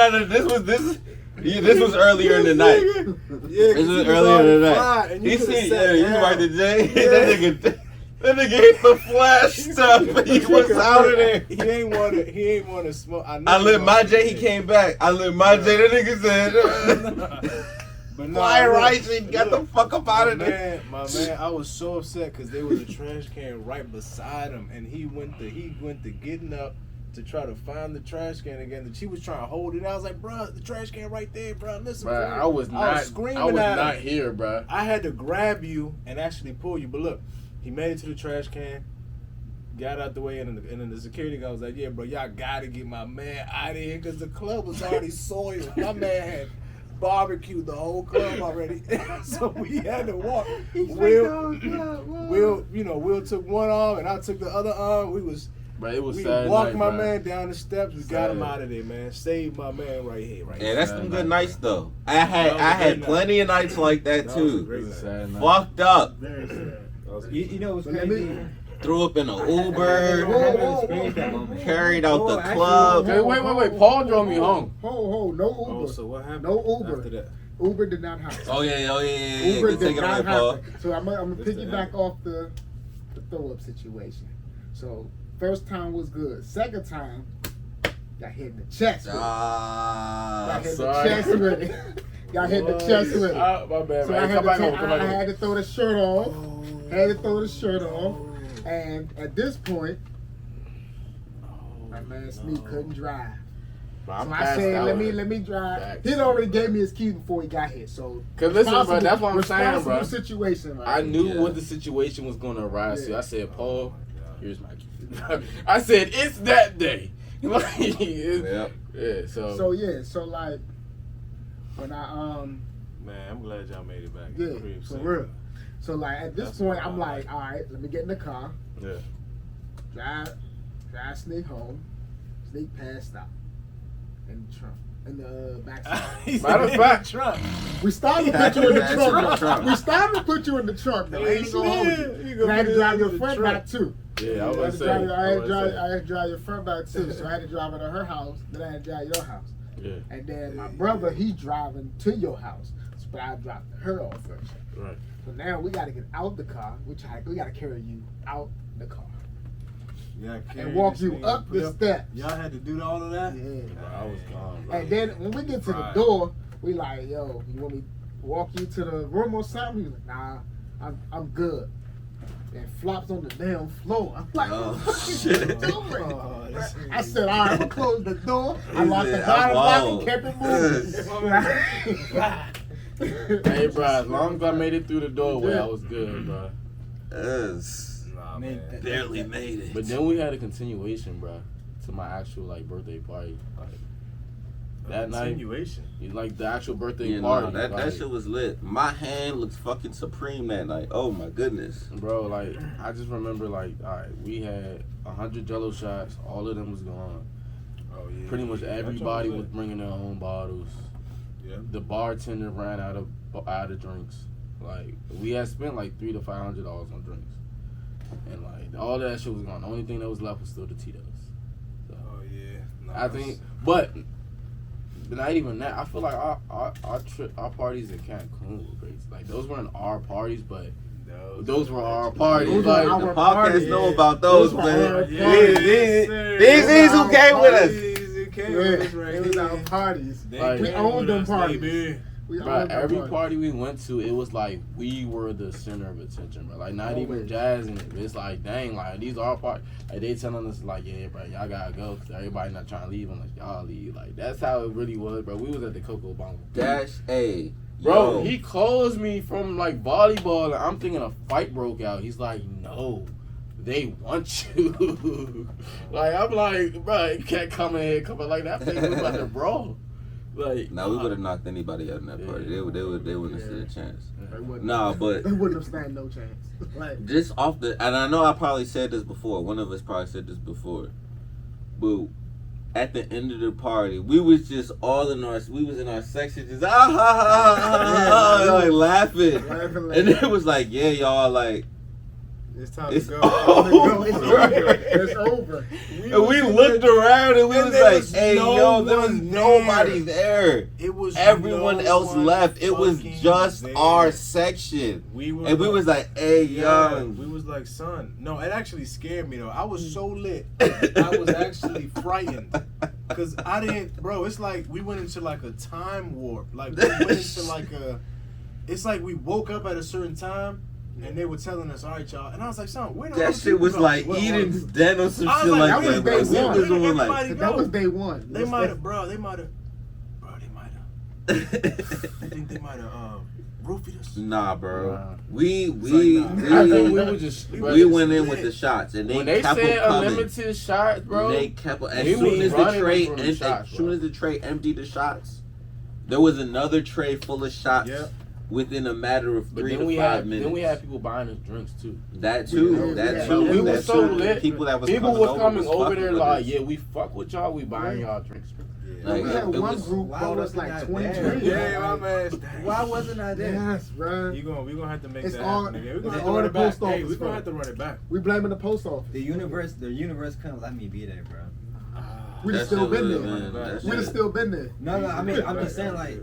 This was earlier in the night. Yeah, This was earlier in the night. And you He coulda seen, sat you down. right the J. That nigga hit the flash stuff. He was out of there. He ain't want to smoke. I lit my J. He came back. I lit my J. That nigga said, But "Fire look, rising, got the fuck up out of my there." man, I was so upset because there was a trash can right beside him, and he went to getting up to try to find the trash can again. And she was trying to hold it. I was like, bro, the trash can right there, bro. Listen, Bruh, bro. I was screaming I was at not him. here, bro. I had to grab you and actually pull you. But look, he made it to the trash can, got out the way, and then the security guy was like, yeah, bro, y'all got to get my man out of here because the club was already soiled. My man had barbecued the whole club already. So we had to walk. Will took one arm and I took the other arm. But it was We sad walked night, my bruh. man down the steps. We got him Sad. out of there, man. Saved my man right here. Yeah, that's some good nights though. I That had was I a had great plenty of nights like that That was a too. great It was a night. sad night. Fucked up. Very sad. You know what's But let me- crazy? Threw up in an I haven't Uber. experienced that moment. Carried out the actually, club. Okay, wait. Paul drove me home. No Uber. Oh, so what happened? No Uber. After that? Uber did not happen. Oh yeah. Uber Good did taking not away, Paul. happen. So I'm gonna This piggyback off the throw up situation. So first time was good. Second time, got hit in the chest with it. Got hit in the sorry. chest with it. Got hit in the chest with it. My bad, So man. I had to throw the shirt off. Had to throw the shirt off. And at this point, my man Sneak couldn't drive. So I said, let me drive. Facts. He'd already gave me his keys before he got here. So 'Cause listen, bro, responsible- that's what I'm saying, bro. responsible situation, right? I knew Yeah. what the situation was going to arise to. Yeah. I said, Paul, here's my key. I said, it's that day. Yep. Yeah, so So like when I Man, I'm glad y'all made it back. yeah, Crib for safe. real. So like at this That's point what I I'm like, all right, let me get in the car, yeah. drive Sneak home. Sneak passed out in the trunk. In the back seat. Matter of fact, We started to put you in the That's trunk. right. We started to put you in the trunk. Though. I ain't gonna hold you. I had to drive your friend back too. Yeah, I I had was to saying. drive, I had to drive your friend back too. So I had to drive her to her house. Then I had to drive your house. Yeah, And then my brother, he's driving to your house. But I dropped her off first. right. So now we got to get out the car. We got to carry you out the car Yeah, and walk you up the steps. Y'all had to do all of that? Yeah. Bro, I was gone, bro. And then when we get to the Right. door, we like, yo, you want me to walk you to the room or something? He's like, nah, I'm good. And flops on the damn floor. I'm like, Oh, what the fuck shit. is you doing? Oh, this- I said, all right, I'm gonna close the door. I He locked the said, bottom I'm lock on. and kept it moving. Hey, bro, as long as I made it through the doorway, I was good, bro. Yes. Nah, Man, man. Barely made it. But then we had a continuation, bro, to my actual like birthday party. Like that night, Continuation. like the actual birthday Yeah, party. nah, that like, shit was lit. My hand looked fucking supreme that night. Oh my goodness. Bro, like I just remember, like, all right, we had 100 Jello shots. All of them was gone. Oh, yeah. Pretty much That everybody joint was bringing their own bottles. Yeah. The bartender ran out of drinks. Like we had spent like $300 to $500 on drinks, and like all that shit was gone. The only thing that was left was still the Tito's. So Oh, yeah. I think, but not even that. I feel like our parties in Cancun were crazy. Like those weren't our parties, but those were our parties. Those were Like our The podcast party, know yeah. about those, Those were man. our These Those who were came our with us. These who came Yeah, with us right it was here. our parties. They Like, we came owned with them us, parties. baby. But every party we went to, it was like we were the center of attention, bro. Like not even Jazz in it. It's like, dang, like these are parties. Like they telling us like, yeah, bro, y'all gotta go because everybody not trying to leave unless y'all leave. Like that's how it really was, bro. We was at the Coco Bongo. Dash A. Bro, he calls me from like volleyball, and I'm thinking a fight broke out. He's like, no, they want you. Like I'm like, bro, you can't come in here coming like that. Thing was about to brawl. Like, we would have knocked anybody out in that party. They wouldn't have stood a chance. Nah, but they wouldn't have stand no chance. Like just off the, and I know I probably said this before. One of us probably said this before, but at the end of the party, we was just all in our, we was in our section, just like laughing, and it was like, yeah, y'all, like. It's time it's to go. Over. It's over. And we looked around and we was like, hey, no there was nobody there. It was everyone else left. It was just there. Our section. We was like, hey, young. We was like, son. No, it actually scared me though. I was so lit. I was actually frightened. Cause I didn't, bro, it's like we went into like a time warp. Like we went into like it's like we woke up at a certain time. And they were telling us, all right, y'all. And I was like, son, where that shit was like Eden's Den or some shit like that. That was day one. They might have, bro. You think they might have roofied us? Nah, bro. Nah. We went in with the shots, and they kept said coming. unlimited shots, bro. They kept as soon as the tray emptied the shots, there was another tray full of shots. Yep. Within a matter of 3 to 5 minutes. Then we had people buying us drinks too. That too. We were so lit. People was coming over there like, yeah, we fuck with y'all. We buying y'all drinks. Like, we had one group bought us like 20 drinks. Yeah, my man. Why wasn't I there? Yes, bro. We gonna have to make it's that all, happen again. We're gonna have to run it back. Hey, we're gonna have to run it back. We blaming the post office. The universe couldn't let me be there, bro. We'd have still been there. We'd have still been there. No, I mean, I'm just saying, like,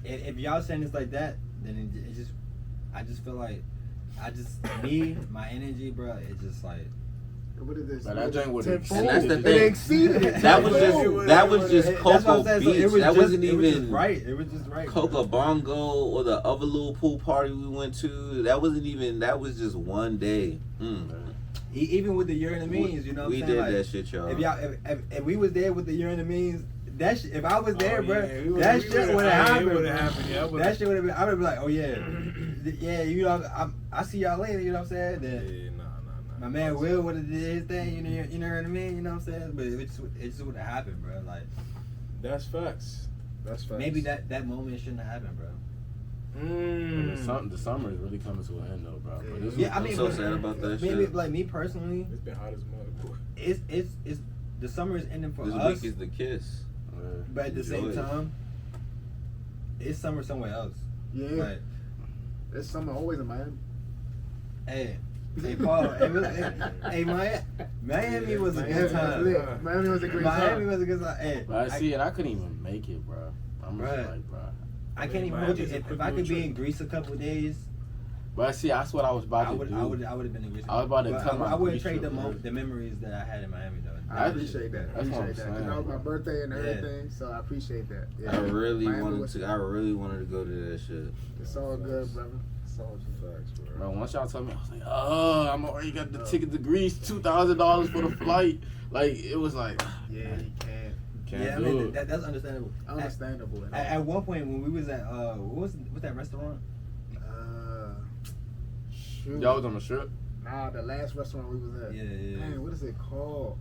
if y'all saying it's like that, then it just, I just feel like, my energy, bro, it's just like. What is this? But that joint would and that's the thing. It exceeded it. That was just Coco Beach. That wasn't even It was just right. Coco Bongo or the other little pool party we went to. That wasn't even. That was just one day. Even with the Urine and Means, you know what I'm saying? We did that shit, y'all. If we was there with the Urine and Means, that shit, if I was there, bro, that shit would have happened. That shit would have been. I would be like, oh yeah, yeah, you know, I see y'all later. You know what I'm saying? Then, my man Will would have did his thing. You know what I mean? You know what I'm saying? But it just would have happened, bro. Like, that's facts. Maybe that moment shouldn't have happened, bro. The summer is really coming to an end, though, bro. I'm so sad about that shit. Maybe like me personally, it's been hot as mother. It's the summer is ending for us. This week is the kiss. But at the same time, it's summer somewhere else. Yeah. Like, it's summer always in Miami. Hey, Paul. Miami was a good time. Miami was a great time. Miami was a good time. Hey, but I couldn't even make it, bro. I'm just like, bro. I can't even hold you. If I could be in Greece a couple of days. But see, that's what I was about to do. I would have been in Greece. I was about to come. I wouldn't trade the memories that I had in Miami, though. I appreciate that. Because that was my birthday and everything, so I appreciate that. Yeah. I really wanted to go to that shit. It's all good, brother. It's all good. Bro, once y'all told me, I was like, oh, I'm already got the ticket to Greece, $2,000 for the flight. Like, it was like, yeah, you can't. Yeah, I mean that's understandable. Understandable. At one point when we was at what's that restaurant? Shoot. Y'all was on the strip? Nah, the last restaurant we was at. Yeah. Man, what is it called?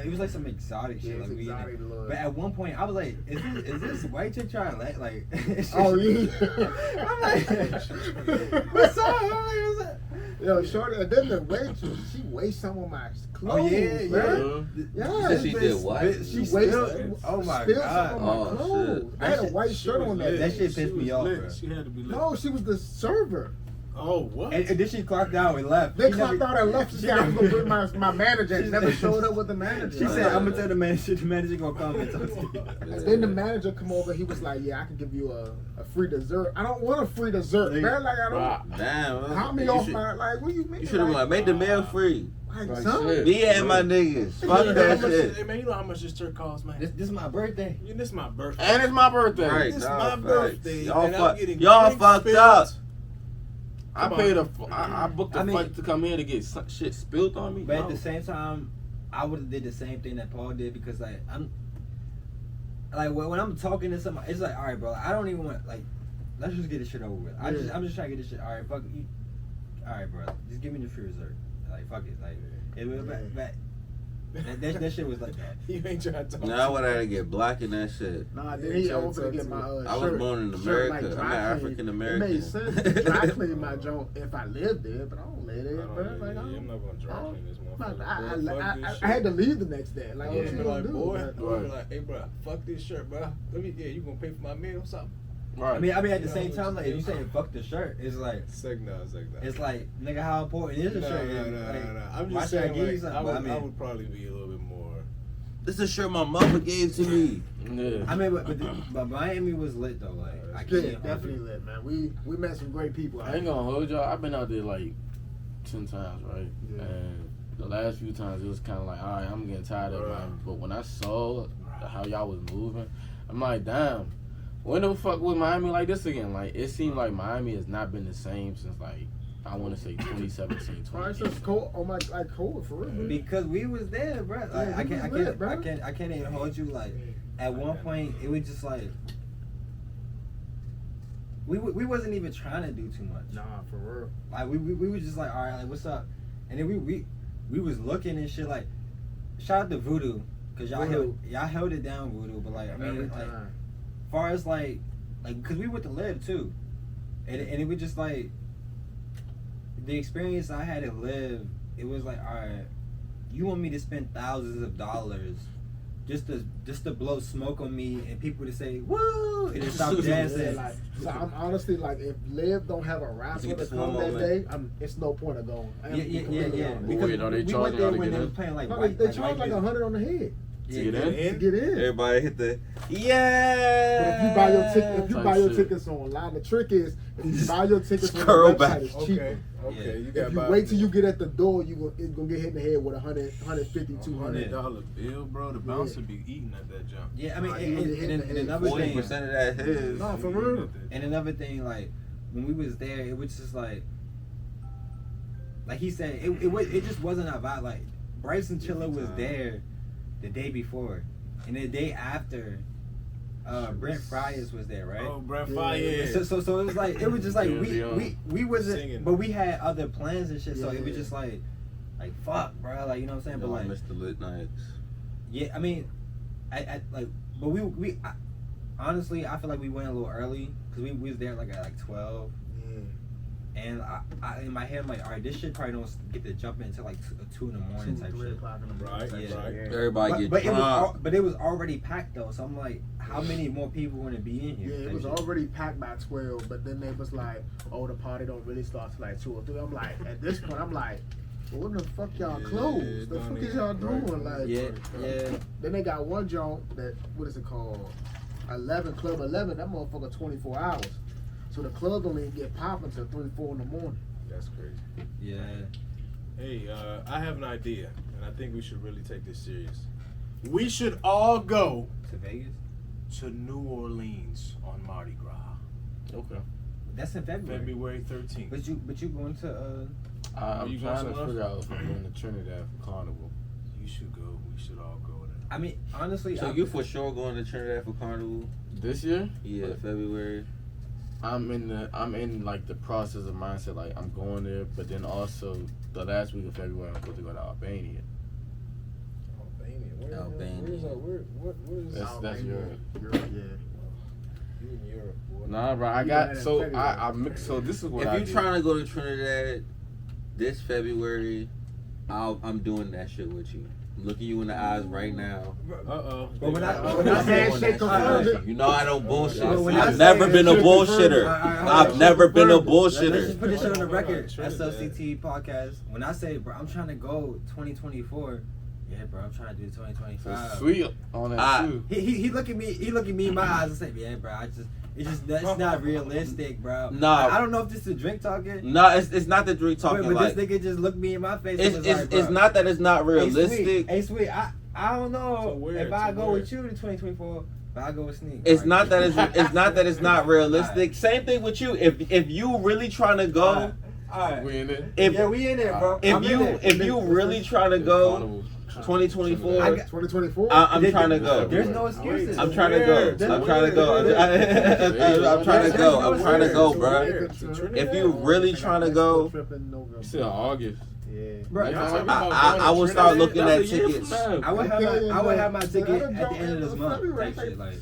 It was like some exotic shit. Yeah, like exotic but at one point I was like, is this white chick trying to like? Oh yeah. I'm like, what's up? What's up? Yo, shorty, and then the waitress, she wasted some of my clothes. Oh yeah. So she did what? She wasted. Oh my god. Some of my clothes. Shit. I had a white shirt on that. That shit pissed me off, bro. She had to be lit. No, she was the server. Oh, what? And then she clocked out and left. They She clocked never- out and left. She said, I'm going to bring my manager. And never showed up with the manager. She said, I'm going to tell the manager going to come and talk to you. And then the manager come over. He was like, yeah, I can give you a free dessert. I don't want a free dessert, man. Like, I don't. Damn. How me off my, like, what do you mean? You should have been like, make the meal free. Like, son. shit. Me and my niggas. Fuck that shit. Hey, man, you know how much this shirt costs, man? This is my birthday. Yeah, this is my birthday. And it's my birthday. Right. This is Nah, my facts. birthday. Y'all and fuck- I'm getting y'all drinks fucked spilled. up. I Come paid on. I booked a I mean- flight to come here to get shit spilled on me. But No. at the same time, I would have did the same thing that Paul did because like I'm like when I'm talking to somebody, it's like, all right, bro, I don't even want like let's just get this shit over with. I'm just trying to get this shit. All right, fuck you. All right, bro, just give me the free dessert. Like fuck it, like it was that shit was like that. You ain't trying to talk. Now I would have to get black in that shit. Nah, then he over to get my I was shirt. born in Shirt, like, America. dry I'm clean. African American. It made sense to dry clean my joint if I lived there, but I don't live there, bro. Like, I'm not going to dry clean this Like, motherfucker. I had to leave the next day. Like, I what was you be gonna like, do? boy, Like, I was like, hey, bro, fuck this shirt, bro. You gonna pay for my meal or something? Right. I mean, at the same time, like if you say fuck the shirt, it's like it's like nigga, how important is the shirt? No. I'm why just should I saying, give you like, something? I would probably be a little bit more. This is a shirt my mother gave to me. Yeah. I mean, but Miami was lit though. Like I yeah, can't definitely lit, man. We met some great people. I ain't gonna hold y'all. I've been out there like 10 times, right? Yeah. And the last few times it was kind of like, all right, I'm getting tired of it. But when I saw how y'all was moving, I'm like, damn, when the fuck was Miami like this again? Like, it seemed like Miami has not been the same since like, I want to say 2017, All right, so 2018. it's cold. Oh my, like cold for real. because we was there, bro. Like Yeah, I we can't, was lit, bro. I can't even hold you. Like at one point, it was just like we wasn't even trying to do too much. Nah, for real. Like we was just like, all right, like what's up? And then we was looking and shit. Like shout out to Voodoo because y'all held it down, Voodoo. But like I mean, Every like time. far as like because we went to live too, and it was just like the experience I had to live. It was like, all right, you want me to spend thousands of dollars just to blow smoke on me and people to say woo and then stop dancing. Yeah, like, so I'm honestly like, if Liv don't have a rapper get to this come one that moment. day, it's no point of going. I am Yeah. completely honest. Because Wait, are they we charging went there y'all to when get they in? was playing like No, white. they like charge white like music. 100 on the head To get in? to get in. Everybody hit the But yeah. if you buy your ticket, if you Type buy your shit. tickets online, the trick is if you buy your tickets on the Curl website, back. it's cheaper. Okay, you If got you wait till you get at the door, it's gonna get hit in the head with 100, 150, 200. $100 bill, bro. The bouncer be eating at that jump. Yeah, I mean, Nah, and, you really and, hit and, the and head. another 40% thing, of that his. No, for real. and another thing, like when we was there, it was just like he said, it just wasn't our vibe. Like Bryson Chiller was there the day before, and the day after, Brent Fryers was there, right? Oh, Brent Yeah. Fire. So it was like it was just like Yeah, we wasn't, Singing. but we had other plans and shit. So it was Yeah. just like fuck, bro, like you know what I'm saying. No, But I like missed the lit nights. yeah, I mean, I like, but honestly, I feel like we went a little early because we was there like at like 12. And I in my head, I'm like, all right, this shit probably don't get to jump in until like 2 in the morning 2, type 3 shit. o'clock in the morning. Right, Yeah. right. Everybody But get drunk. it was already packed though, so I'm like, how many more people want to be in here? Yeah, it type was shit. already packed by 12, but then they was like, oh, the party don't really start till like 2 or 3. I'm like, at this point, I'm like, well, when the fuck y'all Yeah, closed? The don't fuck is even- y'all right. doing? Like, Yeah. Then they got one joint that, what is it called? 11, Club 11, that motherfucker 24 hours. So the club don't even get popping till 3, 4 in the morning. That's crazy. Yeah. Hey, I have an idea, and I think we should really take this serious. We should all go To Vegas? to New Orleans on Mardi Gras, Okay. That's in February. February 13th. But you going to Are you I'm going trying to somewhere figure out if I'm going to Trinidad for Carnival. You should go. We should all go there. I mean, honestly, So you for sure going to Trinidad for Carnival? This year? Yeah, February. I'm in like the process of mindset, like I'm going there, but then also the last week of February I'm supposed to go to Albania. Albania. Albania. What is That's Europe. Europe, yeah. You in Europe, boy. Nah, bro, I You got got it in so February. I mixed. So this is what I If you're do. trying to go to Trinidad this February, I'm doing that shit with you. looking you in the eyes right now. But when I say shake confirmed it. You know I don't bullshit. But when I I've say- never been a bullshitter. I- I've never been a let's bullshitter. just put this shit on the record. Trinidad. SLCT podcast. When I say, bro, I'm trying to go 2024. Yeah, bro, I'm trying to do 2025. Sweet on that too. He look at me. He look at me in my eyes and say, "Yeah, bro, that's not realistic, bro." Nah. I don't know if this is drink talking. No, it's not the drink talking. But Like this nigga just looked me in my face. And was like, it's bro, not that it's not realistic. Hey, sweet. I don't know So weird, if I so go weird. with you to 2024. But I go with Sneak. It's Alright. not that it's not that it's not realistic. Same thing with you. If you really trying to go, Alright. We in it. Yeah, we in there, bro. I'm in there. if you really trying to go Carnival. 2024, I got- 2024. I'm trying to go. There's no excuses. I'm trying to go. I'm trying to go. I'm trying to go. I'm trying to go, bro. If you really trying to go, Still August. Yeah. Bro, I will start looking at That's a year tickets. from I now. would have my ticket at the end of this month. Type shit, like,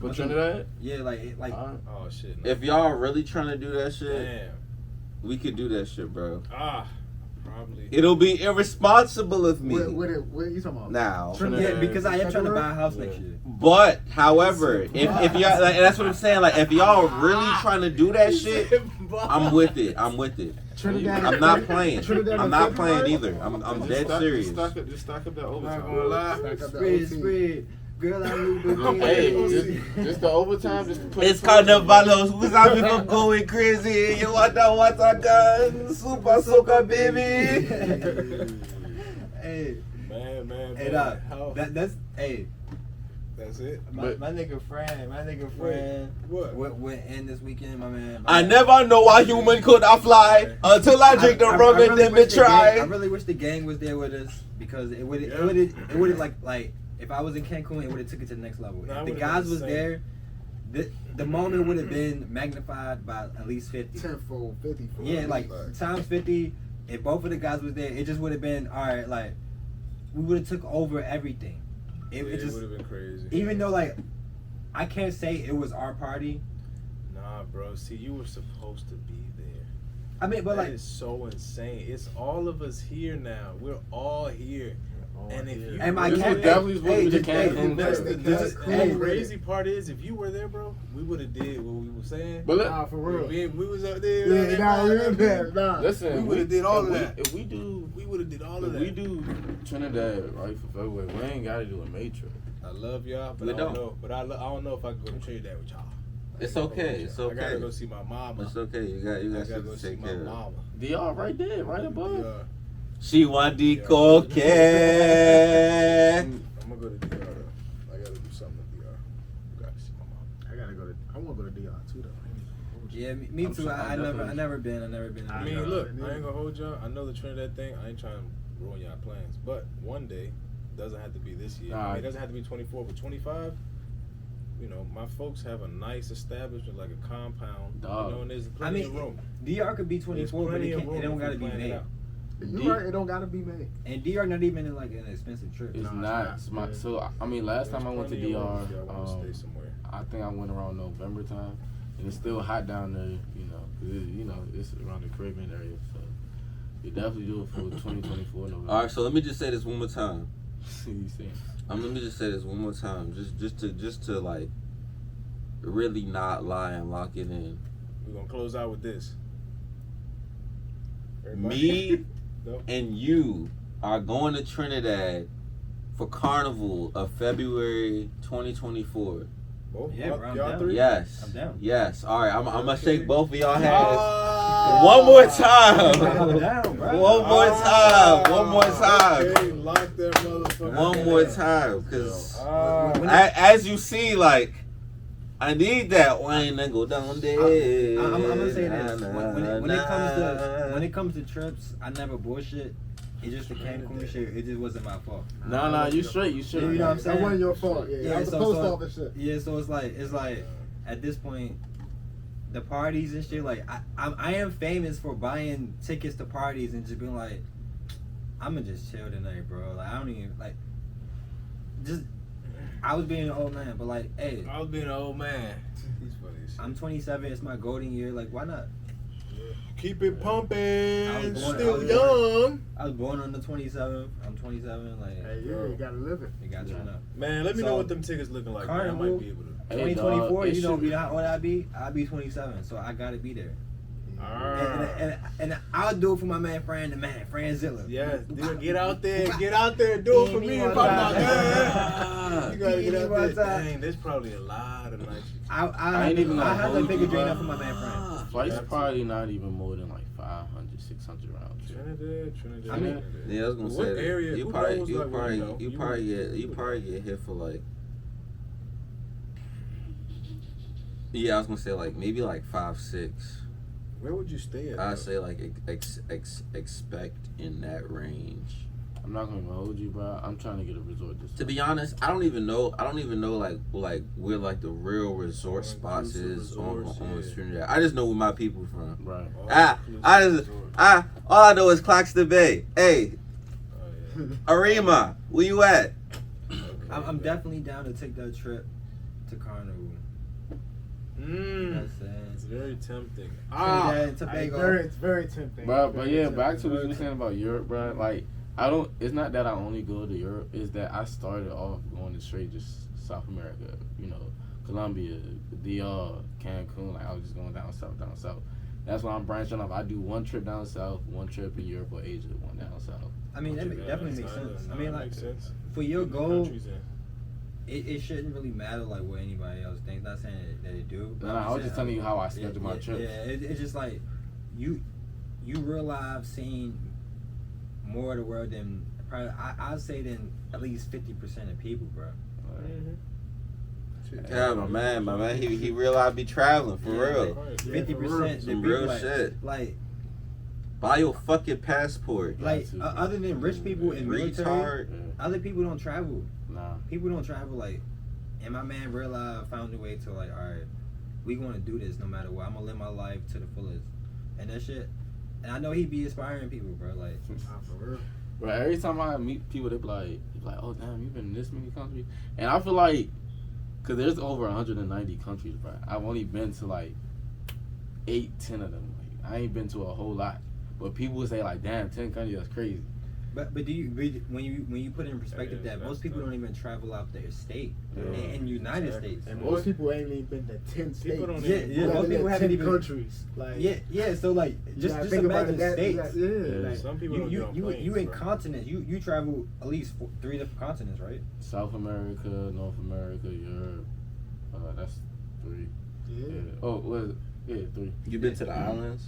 For Trinidad? yeah, like Alright. Oh shit. If y'all really trying to do that shit, Damn. we could do that shit, bro. Probably. It'll be irresponsible of me What you talking about? now. yeah, because I am trying to buy a house next year. But, however, if y'all, like, that's what I'm saying. Like, if y'all really trying to do that shit, I'm with it. I'm with it. Trinidad. I'm not playing. Trinidad I'm in not February? playing either. I'm dead serious. Just stock up that overtime. gonna lie. Stack up that Spread. Girl, I need the Hey, just the overtime, just to put It's Carnivalos. Who's out here going crazy? You want that water gun? Super soaker, baby. Hey, Man. hey, that's hey. That's it. My nigga friend, What? went in this weekend, my man. I never know why human could not fly until I drink the rum and then me I try. really wish the gang was there with us because it would like if I was in Cancun, it would have took it to the next level. Nah, If it the would've guys been was the there, the moment would have been magnified by at least 50. Tenfold, 50. Yeah, like times 50. If both of the guys was there, it just would have been all right. Like we would have took over everything. It just would have been crazy. even though like I can't say it was our party. Nah, bro. See, you were supposed to be there. I mean, but That like is so insane. It's all of us here now. We're all here. And if you Am I This can't- was definitely supposed to be the hey, Cancun that's trip. the crazy part is if you were there, bro, we would have did what we were saying. But Nah, for real. We was up there. Yeah, nah, we in there. Nah. listen, We would've did all if of we- that. If we do, We would have did all if of that. we do Trinidad right for February, we ain't got to do a May trip. I love y'all, but We I don't don't. know. But I don't know if I can go to Trinidad with y'all. It's I gotta go okay, with it's y'all. I gotta okay. go see my mama. It's okay. You got I gotta shit go to see take my care of. mama. DR right there, right above. Yeah. She want the Yeah. cocaine. I'm gonna go to DR though. I gotta do something at DR. Gotta see my mama. I want to go to DR too, though. yeah, me I'm too. sure I I never definitely- been. I mean, look, I ain't gonna hold y'all. I know the Trinidad thing. I ain't trying to ruin y'all plans, but one day doesn't have to be this year. I mean, it doesn't have to be 24, but 25. You know, my folks have a nice establishment, like a compound. Dog. You know, and there's plenty of room. DR could be 24, but plenty it, of can't, room it don't if gotta you be plan it May. out. You right, it don't gotta be May. And DR not even like an expensive trip. It's No, it's not. not. It's my, Yeah. so I mean, last time I went to There's plenty of DR, room if y'all wanna stay somewhere. I think I went around November time, and it's still hot down there. You know, it's around the Caribbean area, so you definitely do it for 2024 November. All right, so let me just say this one more time. You saying? Let me just say this one more time, just to like really not lie and lock it in. We're gonna close out with this. Me Nope. and you are going to Trinidad for Carnival of February 2024. Both? Yeah, y'all, bro, I'm y'all down. three? Yes. I'm down. Yes. All right, I'm gonna shake both of y'all hands. Ah! One more time. I'm down, bro. One more time. One more time. Okay, lock that motherfucker. One more time, cause Ah. as you see, like, I need that wine to go down there. I'm gonna say this: when it comes to trips, I never bullshit. It just the Cancun shit. It just wasn't my fault. Nah, you straight. You straight. You know what I'm saying? That wasn't your fault. Yeah, that was the post office shit. Yeah, so it's like at this point, the parties and shit. Like I am famous for buying tickets to parties and just being like, I'ma just chill tonight, bro. Like I don't even like. Just I was being an old man, but like, hey, I was being an old man. He's funny as shit. I'm 27. It's my golden year. Like, why not? Keep it pumping. born- Still young. I was born on the 27th. I'm 27. Like, Hey, yeah, you gotta live it. you got to turn up. Man, let me So, know what them tickets looking like. Man. I Carnival, might be able to. Hey, 2024, dog, you know it should be- how old I'd be? I'd be 27, so I gotta be there. And I'll do it for my man Fran, Franzilla. Yes, dude, get out there, do it for me if I'm not there. You gotta get out there. Dang, there's probably a lot of nights. I ain't even gonna I have to hold pick you, a drink bro. up for my man Fran. Flight's probably not even more than like 500, 600 rounds. Trinidad. I mean, Yeah, I was gonna What say that. area- You who probably knows, like, where you go? you probably get hit for like. Yeah, I was gonna say like maybe like 5, 6. Where would you stay at? I'd say like expect in that range. I'm not gonna hold you, bro. I'm trying to get a resort this To be honest, I don't even know like where like the real resort spots is on Trinidad. I just know where my people from. Right. All I know is Claxton Bay. Hey, Oh, yeah. Arima, where you at? I'm definitely down to take that trip to Carnival. That's It's very tempting. Trinidad and Tobago. It's very tempting. But yeah, back to what you were saying about Europe, bro. Like, it's not that I only go to Europe. It's that I started off going to straight just South America. You know, Colombia, DR, Cancun. Like, I was just going down south. That's why I'm branching off. I do one trip down south, one trip in Europe or Asia, one down south. I mean, that definitely makes sense. I mean, like, makes sense. for your goal, Countries in. it shouldn't really matter like what anybody else thinks. Not saying that it do. No, I was just telling you how I schedule my trips. Yeah, it's just like you real life seen more of the world than probably I'd say than at least 50% of people, bro. Yeah, my man, he realized be traveling for real. 50% Some real shit. Like Buy your fucking passport. Like other than rich people in military, Retard. other people don't travel. Nah. People don't travel like. And my man realized found a way to like, all right, we gonna do this no matter what. I'm gonna live my life to the fullest, and that shit. And I know he be inspiring people, bro. Like, For real. But every time I meet people, they be like, oh damn, you've been in this many countries, and I feel like, cause there's over 190 countries, bro. I've only been to like 8, 10 of them. Like, I ain't been to a whole lot. But people would say like, damn, 10 countries, that's crazy. but do you when you put it in perspective that most people don't even travel out their state in United States. And most people ain't even been to 10 states. People don't Yeah, most people haven't even countries. Like Yeah. So like, just think about imagine it, states. Like, Some people don't get on You planes, in bro. continents. You travel at least 3 different continents, right? South America, North America, Europe. That's 3. yeah. Oh, what? Yeah, 3. You been to the islands?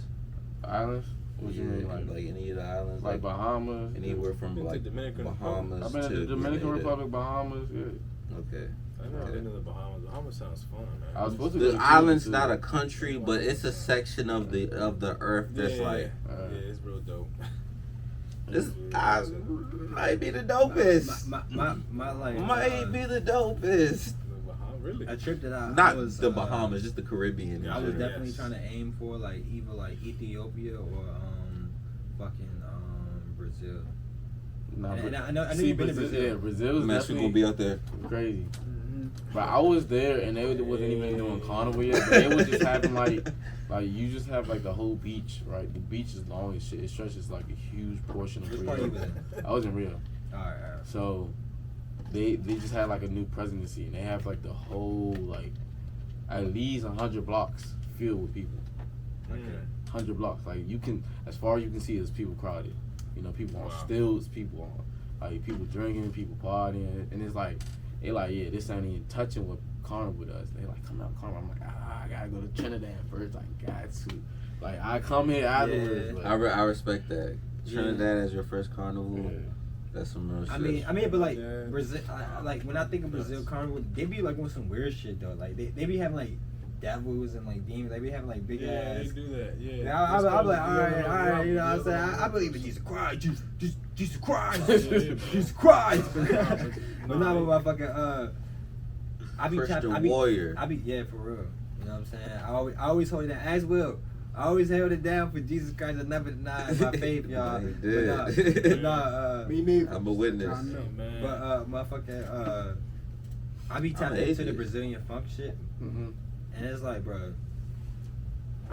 Islands? What you mean, like any of the islands? like Bahamas? Anywhere from Been to like Dominican Bahamas I've been to to the Dominican Grenada. Republic, Bahamas. Yeah. Okay. I never been to the Bahamas. Bahamas sounds fun, man. I was supposed to go The to island's Cuba, not too. a country, but it's a section of the earth that's like yeah, it's real dope. this might be the dopest. My like Might be the dopest. Really? a trip that I Not was, the Bahamas, just the Caribbean. I was Yes. definitely trying to aim for like either like Ethiopia or fucking Brazil. Nah, And I know see, you've been to Brazil. Yeah, Brazil's Man, we definitely gonna be out there. crazy. But I was there and they wasn't even doing carnival yet. But they was just having like you just have like the whole beach, right? The beach is long as shit. It stretches like a huge portion of Which Rio. part you was in? I was in Rio. Alright. So they just had like a new presidency and they have like the whole like at least 100 blocks filled with people. Okay. 100 blocks. Like you can, as far as you can see, there's people crowded. You know, people on stilts, people on like people drinking, people partying, and it's like they like, yeah, this ain't even touching what Carnival does. They like come out Carnival. I'm like, I gotta go to Trinidad first. I got to. Like I come here afterwards. Yeah. But, I respect that. Trinidad as your first carnival. yeah. That's some real I shit. mean, but like Yeah. Brazil, like when I think of Brazil Carnival, they be like on some weird shit though. Like they be having like devils and like demons. They be having like big Yeah, ass. they do that. Yeah. Yeah, I'm like, all right, you know what I'm saying? I believe in Jesus Christ, Jesus Christ, Jesus Christ. But not with my fucking I be Christian warrior. I be for real. You know what I'm saying? I always hold it down as well. I always held it down for Jesus Christ. I never denied my faith, y'all. He did. But nah, Me neither. I'm a witness. I know. Man. but motherfucking I be tapped I'm into the atheist. Brazilian funk shit, Mm-hmm. and it's like, bro,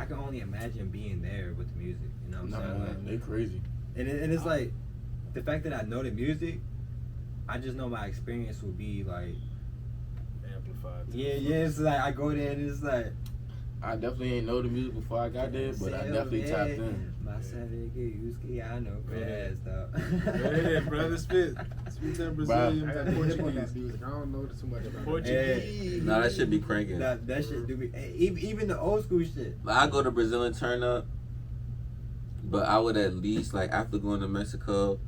I can only imagine being there with the music. You know what I'm saying? Like, they crazy. and it's like the fact that I know the music. I just know my experience will be like amplified. Yeah. It's like I go there and it's like I definitely ain't know the music before I got there, but I definitely tapped in. My Saturday Yuski, I know fast though. Yeah, brother, spit that Brazilian. I got to put on that music. I don't know too much about Portuguese. Nah, that should be cranking. That shit do be even the old school shit. I go to Brazilian turn up, but I would at least like after going to Mexico,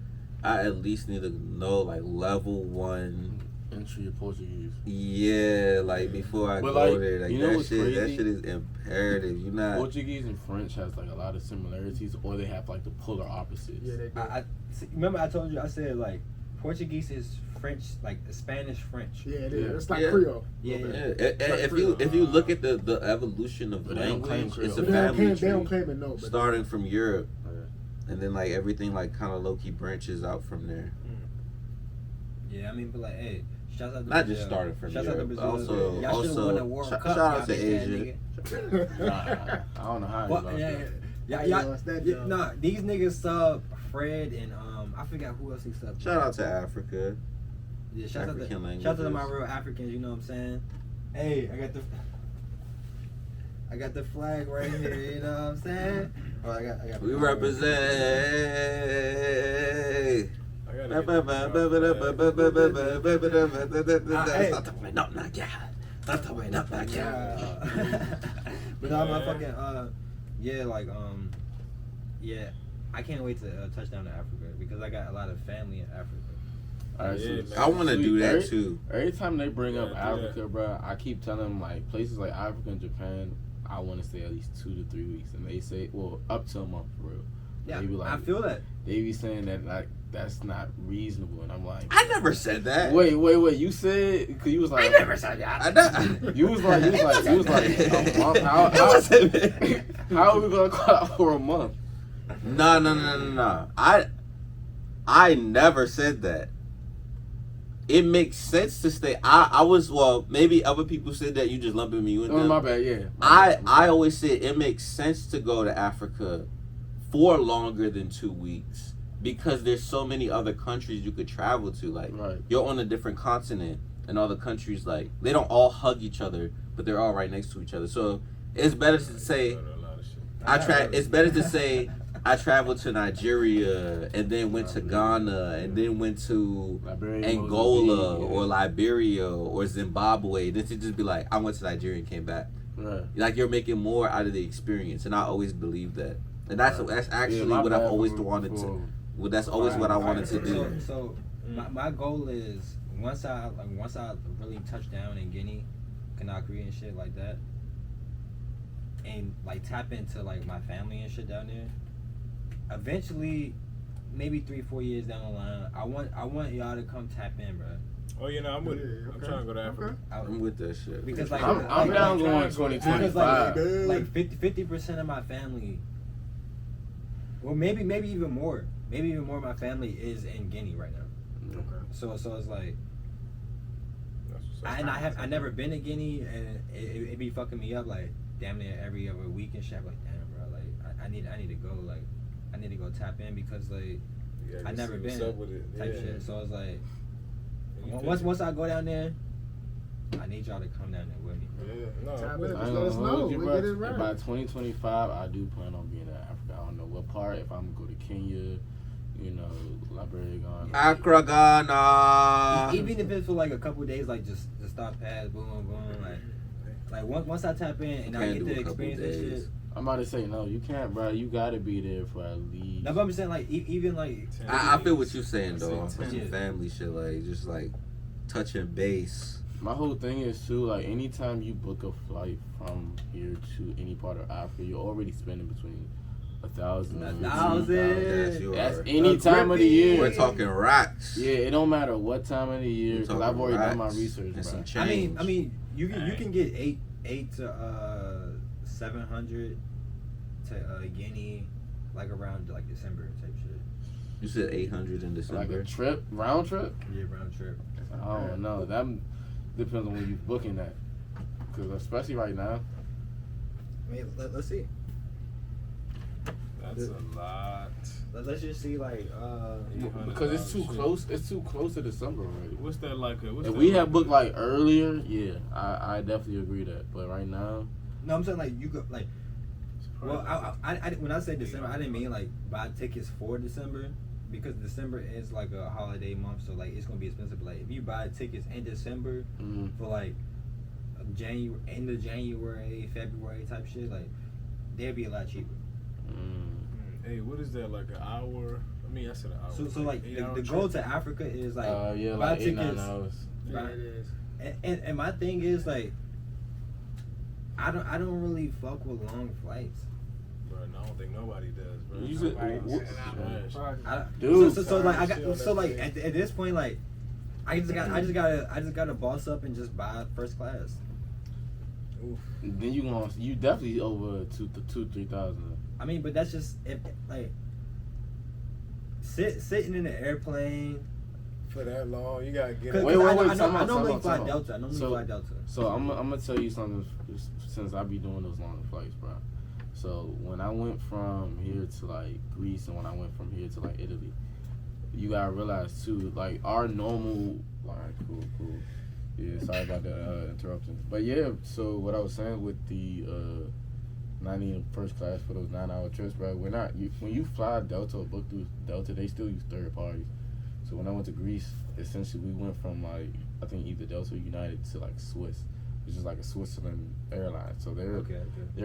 I at least need to know like level 1 entry of Portuguese. Yeah, like before I But, go like, there, like you know that what's shit. That crazy? shit is imperative. You not. Portuguese and French has like a lot of similarities, or they have like the polar opposites. Yeah, they do. I remember I told you I said like Portuguese is French, like Spanish French. Yeah, it is. Yeah. It's like Yeah. Creole. Yeah. If you look at the evolution of But they don't claim language, it's a Creole. family They don't tree claim it, no. But starting from Europe, and then like everything like kind of low key branches out from there. Yeah, I mean, but like, hey, shouts out to Not Brazil. just starting from Shouts out to Europe, Brazil. also Y'all should've won the World shout Cup, out y'all to bitch ass Asia. nigga. I don't know how. What? you lost that. Yeah, nah, these niggas sub Fred and I forgot who else he subbed. Shout out to Africa. Yeah, shout out African to my languages. real Africans. You know what I'm saying? Hey, I got the flag right here. You know what I'm saying? Oh, I got. We represent. I But no, motherfucking yeah, like yeah, I can't wait to touch down to Africa because I got a lot of family in Africa. Alright, Yeah, so I want to do that every- too. Every time they bring up Yeah, do that. Africa, bro, I keep telling them like places like Africa and Japan, I want to stay at least 2 to 3 weeks, and they say, well, up to a month for real. Yeah, They be like, I feel that. They be saying that like that's not reasonable, and I'm like, I never said that. wait, you said because you was like, I never said that. I know. you was like a month. How are we gonna go out for a month? No. I never said that. It makes sense to stay. I was, well, maybe other people said that, you just lumping me with Oh, them. my bad. Yeah. I always said it makes sense to go to Africa for longer than 2 weeks because there's so many other countries you could travel to. Like, Right. you're on a different continent, and all the countries, like, they don't all hug each other, but they're all right next to each other. So it's better to say it's better to say I traveled to Nigeria and then went to Ghana and then went to Liberia, Angola Mozambique, or Liberia or Zimbabwe. Then to just be like, I went to Nigeria and came back. Right. Like, you're making more out of the experience, and I always believe that. And that's actually my what I've bad always for- wanted for- to. Well, that's always what I wanted to do. So my goal is once I really touch down in Guinea, Conakry and shit like that, and like tap into like my family and shit down there. Eventually, maybe 3-4 years down the line, I want y'all to come tap in, bro. Oh, you know, I'm with it. I'm trying to go to Africa. I'm with that shit. Because like I'm down going because 2025. like 50% of my family, well maybe even more of my family is in Guinea right now. Okay. So it's like, That's what's up. I never been to Guinea, and it be fucking me up like damn near every other week and shit. I'm like, damn, bro, like I need to go, like I need to go tap in because like Yeah, I just never see what's been up with it. type Yeah. shit. So it's like You once I go down there, I need y'all to come down there with me. Yeah, no, Tap I'm in. with I it. Just ain't let us gonna know. hold you, We bro. get it right. By 2025, I do plan on being in Africa. I don't know what part. If I'm gonna go to Kenya, you know, Liberia, Ghana. Accra, Ghana. Even if it's for like a couple days, like just stop past, boom, like once I tap in and I Can't get do to a couple experience that days. shit. I'm about to say no, you can't, bro. You gotta be there for at least. No, but I'm saying like even like I feel what you're saying, I though. see For some 10. family shit, like just like touching base. My whole thing is too, like anytime you book a flight from here to any part of Africa, you're already spending between 1,000 and 1,000. Yes, you That's are. any time of the year. We're talking racks. Yeah, it don't matter what time of the year, We're because talking I've already done my racks research, and bro. some I change. mean you can get eight to 700 to Guinea like around like December type shit. You said 800 in Like December. a trip, round trip. Yeah, round trip. I don't know. That depends on when you're booking that, because especially right now. I mean, let's see. That's a lot. Let's just see like because it's too close. It's too close to December already. What's that like? If we had booked like earlier, yeah, I definitely agree that. But right now, no, I'm saying like you go like. Well, I when I say December, I didn't mean like buy tickets for December because December is like a holiday month, so like it's gonna be expensive. But, like if you buy tickets in December for like January, end of January, February type shit, like they'd be a lot cheaper. Hey, what is that like an hour? I mean, I said an hour. So like the goal to Africa is like yeah, buy like 8-9 tickets. hours. Yeah, it is. And my thing is like I don't really fuck with long flights. Bro, I don't think nobody does, bro. You said- Dude, so like I got so like at this point like I just gotta boss up and just buy first class. Oof. Then you definitely over 2,000-3,000. I mean, but that's just if like sitting in an airplane For that long, you gotta get. Wait, I time out, normally time out, fly time out. Delta. I normally fly Delta. So I'm gonna tell you something since I be doing those long flights, bro. So when I went from here to like Greece and when I went from here to like Italy, you gotta realize too, like our normal. Alright, cool. Yeah, sorry about the interruption. But yeah, so what I was saying with the not needing first class for those 9-hour trips, bro. When you fly Delta or book through Delta, they still use third parties. So when I went to Greece, essentially we went from like I think either Delta or United to like Swiss, which is like a Switzerland airline. So their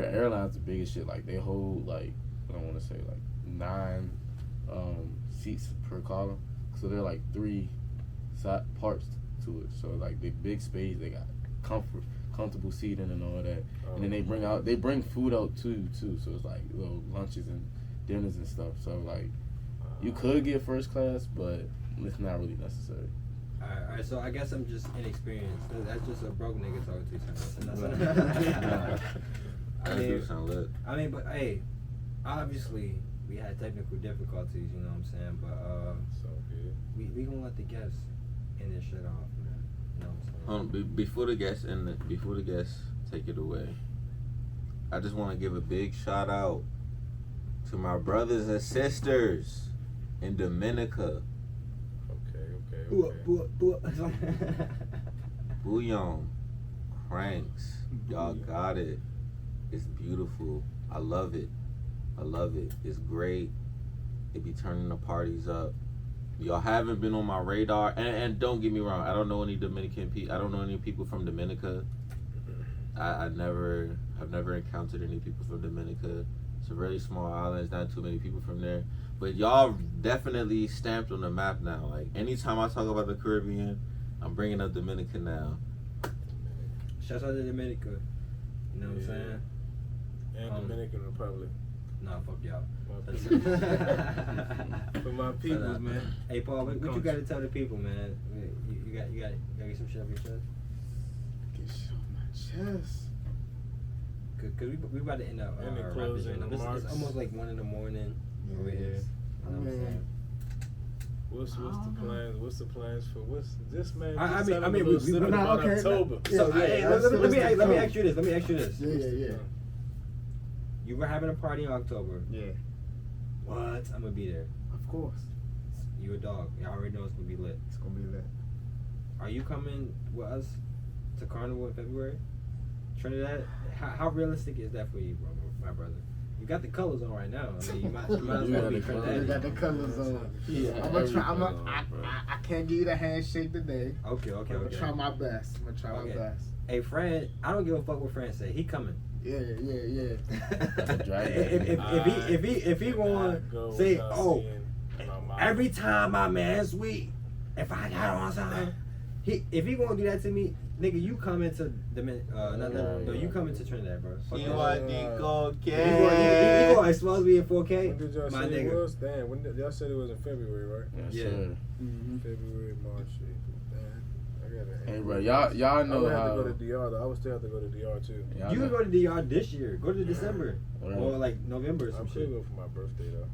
airlines are big as shit. Like they hold like I don't want to say like 9 seats per column. So they're like 3 parts to it. So like they big space, they got comfortable seating and all that. And then they bring food out too. So it's like little lunches and dinners and stuff. So like you could get first class, but it's not really necessary. Alright, so I guess I'm just inexperienced. That's just a broke nigga talking to I mean, but hey, obviously we had technical difficulties, you know what I'm saying? But So good. we gonna let the guests end this shit off, man. You know what I'm saying? Before the guests take it away, I just want to give a big shout out to my brothers and sisters in Dominica. Okay. Bouillon, Cranks, y'all got it. It's beautiful. I love it. It's great. It be turning the parties up. Y'all haven't been on my radar, and don't get me wrong, I don't know any Dominican people. I don't know any people from Dominica. I've never encountered any people from Dominica. It's a very small island. There's not too many people from there. But y'all definitely stamped on the map now. Like anytime I talk about the Caribbean, I'm bringing up Dominica now. Shouts out to Dominica. You know what I'm saying? And Dominican Republic. Nah, fuck y'all. For my peoples, man. Hey Paul, what you got to tell the people, man? You got get some shit off your chest. Get shit off my chest. Cause we about to end up And the wrapping closing shit up. remarks. It's almost like 1 a.m. over here. You know what I'm saying? What's the plans? What's the plans for what's this man? I mean, okay. October. So Yeah, let me ask you this. Yeah. You were having a party in October. Yeah. What? I'm gonna be there. Of course. You a dog. You already know it's gonna be lit. It's gonna be lit. Are you coming with us to Carnival in February? Trinidad? How realistic is that for you, bro, my brother? You got the colors on right now. I mean, you might as well be You Trinidad. got the colors on. Yeah, I'm gonna try. I can't give you the handshake today. Okay. I'm gonna try my best. My best. Hey, Fran, I don't give a fuck what Fran say. He coming. Yeah. If he want to say, oh, every time my man's weak, if I got on something, if he gonna do that to me, nigga, you come into you come into Trinidad, bro. You want to go You gonna expose me in 4K? When did y'all My say nigga. it was? Damn, when y'all said it was in February, right? Yeah. February, March, April. I gotta. Hey, bro, y'all know I would have how. to go to DR though. I would still have to go to DR too. You can go to DR this year. Go to December Right. or like November or some I'm shit. still go for my birthday though.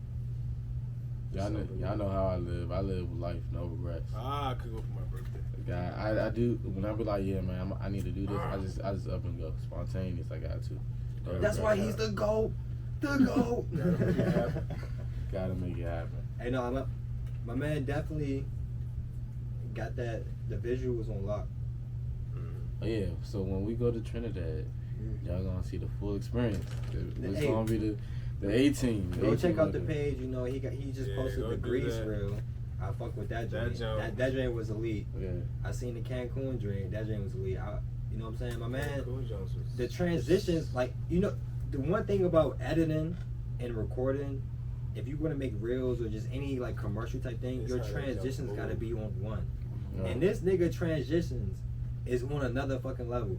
Y'all know how I live. I live life, no regrets. I could go for my birthday. Guy, I do. When I be like, yeah, man, I need to do this. I just up and go, spontaneous. I got to. That's why he's the GOAT. the GOAT. Gotta make it happen. Hey, no, my man definitely got that. The visuals on lock. Oh, yeah, so when we go to Trinidad, y'all gonna see the full experience. It's gonna be the 18. Go check out the page. You know, he just posted the Greece reel. I fuck with that joint. That joint was elite. Yeah. I seen the Cancun joint. That joint was elite. You know what I'm saying, my man? The transitions, like, you know, the one thing about editing and recording, if you want to make reels or just any like commercial type thing, your transitions gotta be on one. Yeah. And this nigga transitions is on another fucking level.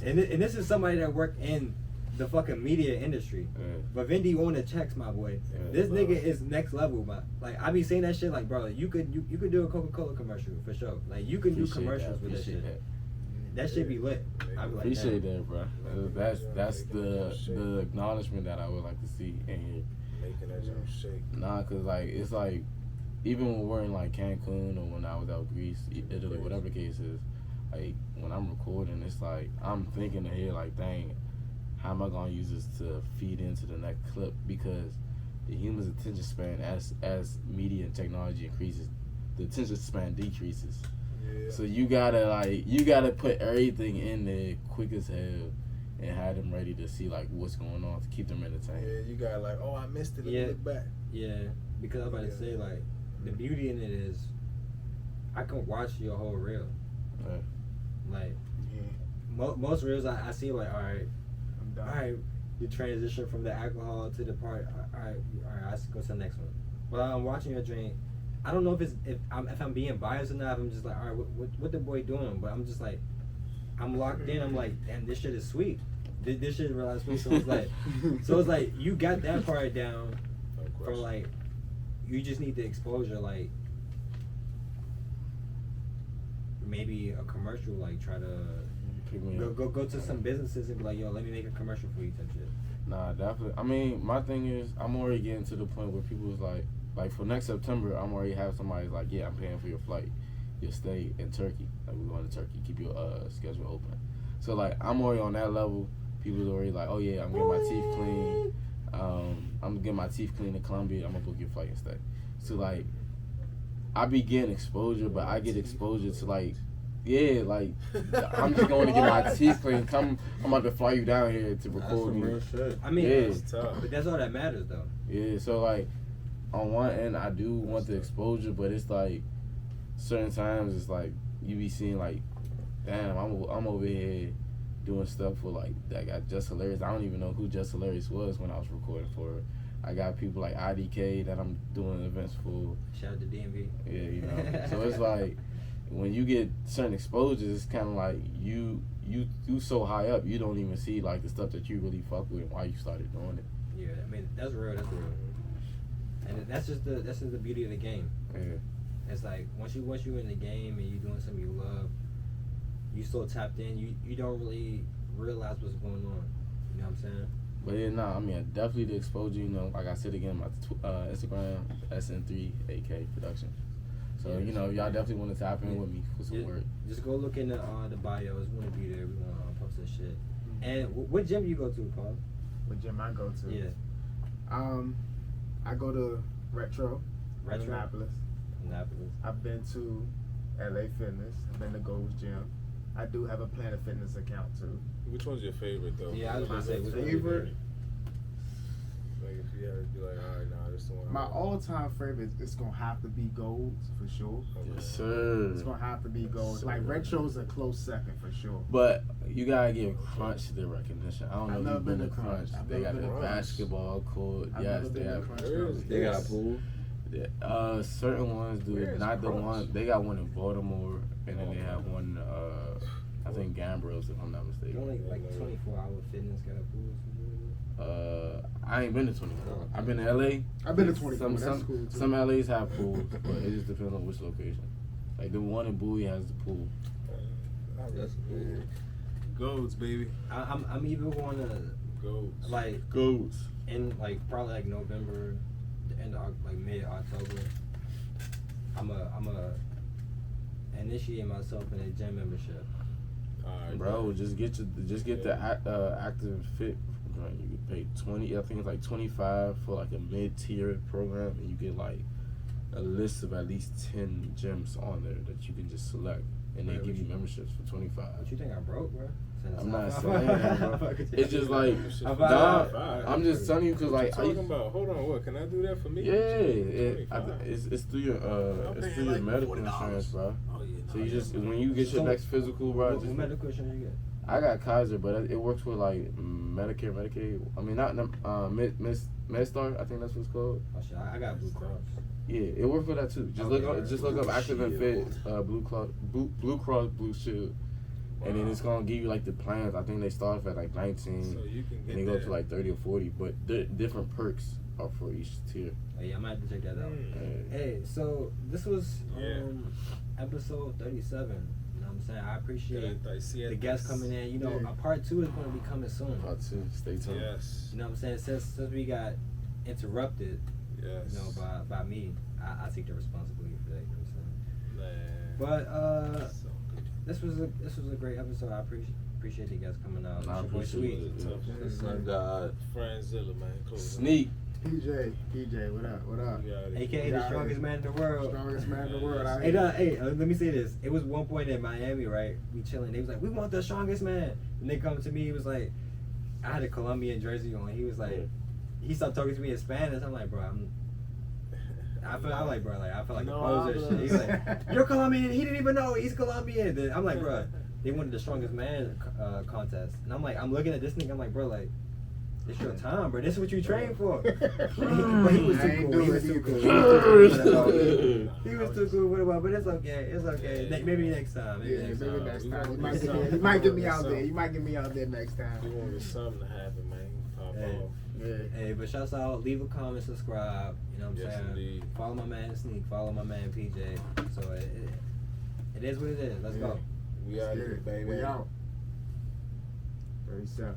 And this is somebody that worked in the fucking media industry. Yeah. But Vindy on the checks, my boy. Yeah, this nigga is next level, man. Like, I be saying that shit like, bro, you could do a Coca-Cola commercial for sure. Like, you can do commercials with that shit. That shit be lit. I be like, appreciate that, bro. That's the acknowledgement that I would like to see in here. Making that jump shake. Nah, cause like it's like even when we're in like Cancun or when I was out Greece, Italy, whatever the case is, like when I'm recording, it's like I'm thinking ahead, like, dang, how am I gonna use this to feed into the next clip? Because the human's attention span, as media and technology increases, the attention span decreases. Yeah. So you gotta put everything in there quick as hell and have them ready to see like what's going on to keep them entertained. Yeah, you got like, oh, I missed it. Let me look back. Yeah, because I was about to say, like, the beauty in it is I can watch your whole reel. Right. Like, most reels I see like, all right, you transition from the alcohol to the part. All right, I go to the next one. But I'm watching your drink. I don't know if I'm being biased or not. I'm just like, all right, what the boy doing? But I'm just like, I'm locked in. I'm like, damn, this shit is sweet. This shit is real sweet. So it's like you got that part down. For like, you just need the exposure. Like, maybe a commercial. Like, try to go to some businesses and be like, yo, let me make a commercial for you, type shit. Nah, definitely. I mean, my thing is, I'm already getting to the point where people is like for next September, I'm already have somebody like, yeah, I'm paying for your flight, your stay in Turkey. Like, we're going to Turkey. Keep your schedule open. So like, I'm already on that level. People are already like, oh yeah, I'm getting my teeth clean. I'm getting my teeth clean in Colombia. I'm gonna book your flight and stay. So like, I be getting exposure, but I get exposure to like, yeah, like I'm just going to get my teeth clean. I'm about to fly you down here to record me. I mean, yeah, that's tough. But that's all that matters, though. Yeah, so like, on one end, I do want the exposure, but it's like certain times it's like you be seeing like, damn, I'm over here doing stuff for like that got Just Hilarious. I don't even know who Just Hilarious was when I was recording for her. I got people like IDK that I'm doing events for. Shout out to DMV. Yeah, you know. So it's like when you get certain exposures, it's kind of like you so high up, you don't even see like the stuff that you really fuck with and why you started doing it. Yeah, I mean that's real. And that's just the beauty of the game. Yeah. It's like once you in the game and you doing something you love, you so tapped in. You don't really realize what's going on. You know what I'm saying? But yeah, I mean definitely the exposure. You know, like I said again, my Instagram SN3AK Production. So yeah, you know, y'all definitely want to tap in with me for some work. Just go look in the bios. We want to be there. We want to post this shit. And what gym do you go to, Paul? What gym I go to? Yeah. I go to Retro. Annapolis. I've been to LA Fitness. I've been to Gold's Gym. I do have a Planet Fitness account too. Which one's your favorite though? Yeah, I was gonna say, what's your favorite? Like if you had to be like, all right, nah, this is the one. My all-time favorite is gonna have to be Gold's for sure. Yes, sir. It's gonna have to be Gold's. Like Retro's a close second for sure. But you gotta give Crunch the recognition. I don't know if you've been to Crunch. They got the basketball court. Yes, they have. They got a pool. Certain ones do. Not the one. They got one in Baltimore, and then they have one. I think Gambrills, if I'm not mistaken. Only like 24-hour fitness got a pool. I ain't been to 24. I've been to LA. I've been to 24. That's cool too. Some LAs have pools, but it just depends on which location. Like the one in Bowie has the pool. That's cool. Goats, baby. I'm even going to Goats. Like Goats in like probably like November, the end of like mid-October. I'm a initiate myself in a gym membership. Bro, just get the active fit Right, you can pay 20. I think it's like 25 for like a mid-tier program, and you get like a list of at least 10 gyms on there that you can just select, and they give you memberships for 25. What you think I broke, bro? I'm not saying that, bro. It's just like, I'm just telling you because like, talking about? Hold on, what? Can I do that for me? Yeah, it's through your medical insurance, bro. Oh, yeah, so you just when you get your next physical, bro. What medical insurance you get? I got Kaiser, but it works with like Medicare, Medicaid. I mean, not MedStar. I think that's what it's called. Oh shit, I got Blue Cross. Yeah, it works for that too. Just look up Active and Fit, Blue Cross, Blue Shield, and then it's gonna give you like the plans. I think they start off at like 19, so you can get and they go to like 30 or 40. But different perks are for each tier. Oh, yeah, I might have to check that out. Hey, so this was episode 37. You know what I'm saying? I appreciate the guests coming in. You know, a part 2 is going to be coming soon. Part 2, stay tuned. Yes. You know what I'm saying? Since we got interrupted, yes, you know, by me, I take the responsibility for that. You know what I'm saying? Man. But this was a great episode. I appreciate you guys coming out. I appreciate it. Franzilla, man. Sneak. PJ, what up? AKA the strongest man in the world. Strongest man in the world. Hey, let me say this. It was one point in Miami, right? We chilling. They was like, we want the strongest man. And they come to me. He was like, I had a Colombian jersey on. He was like, he started talking to me in Spanish. I'm like, bro, I feel like a poser and shit. He's like, you're Colombian. He didn't even know he's Colombian. Then I'm like, bro, they wanted the strongest man contest. And I'm like, I'm looking at this nigga. I'm like, bro, like, it's your time, bro. This is what you train for. But he was too cool. He was too cool. He was too cool with it, but it's okay. It's okay. Maybe next time. Maybe next time. He might get me out there. He might get me out there next time. We want something to happen, man. Pop off. Hey, but shouts out. Leave a comment, subscribe. You know what I'm saying? Indeed. Follow my man Sneak. Follow my man PJ. So it is what it is. Let's go. We out here, baby. We out. 37.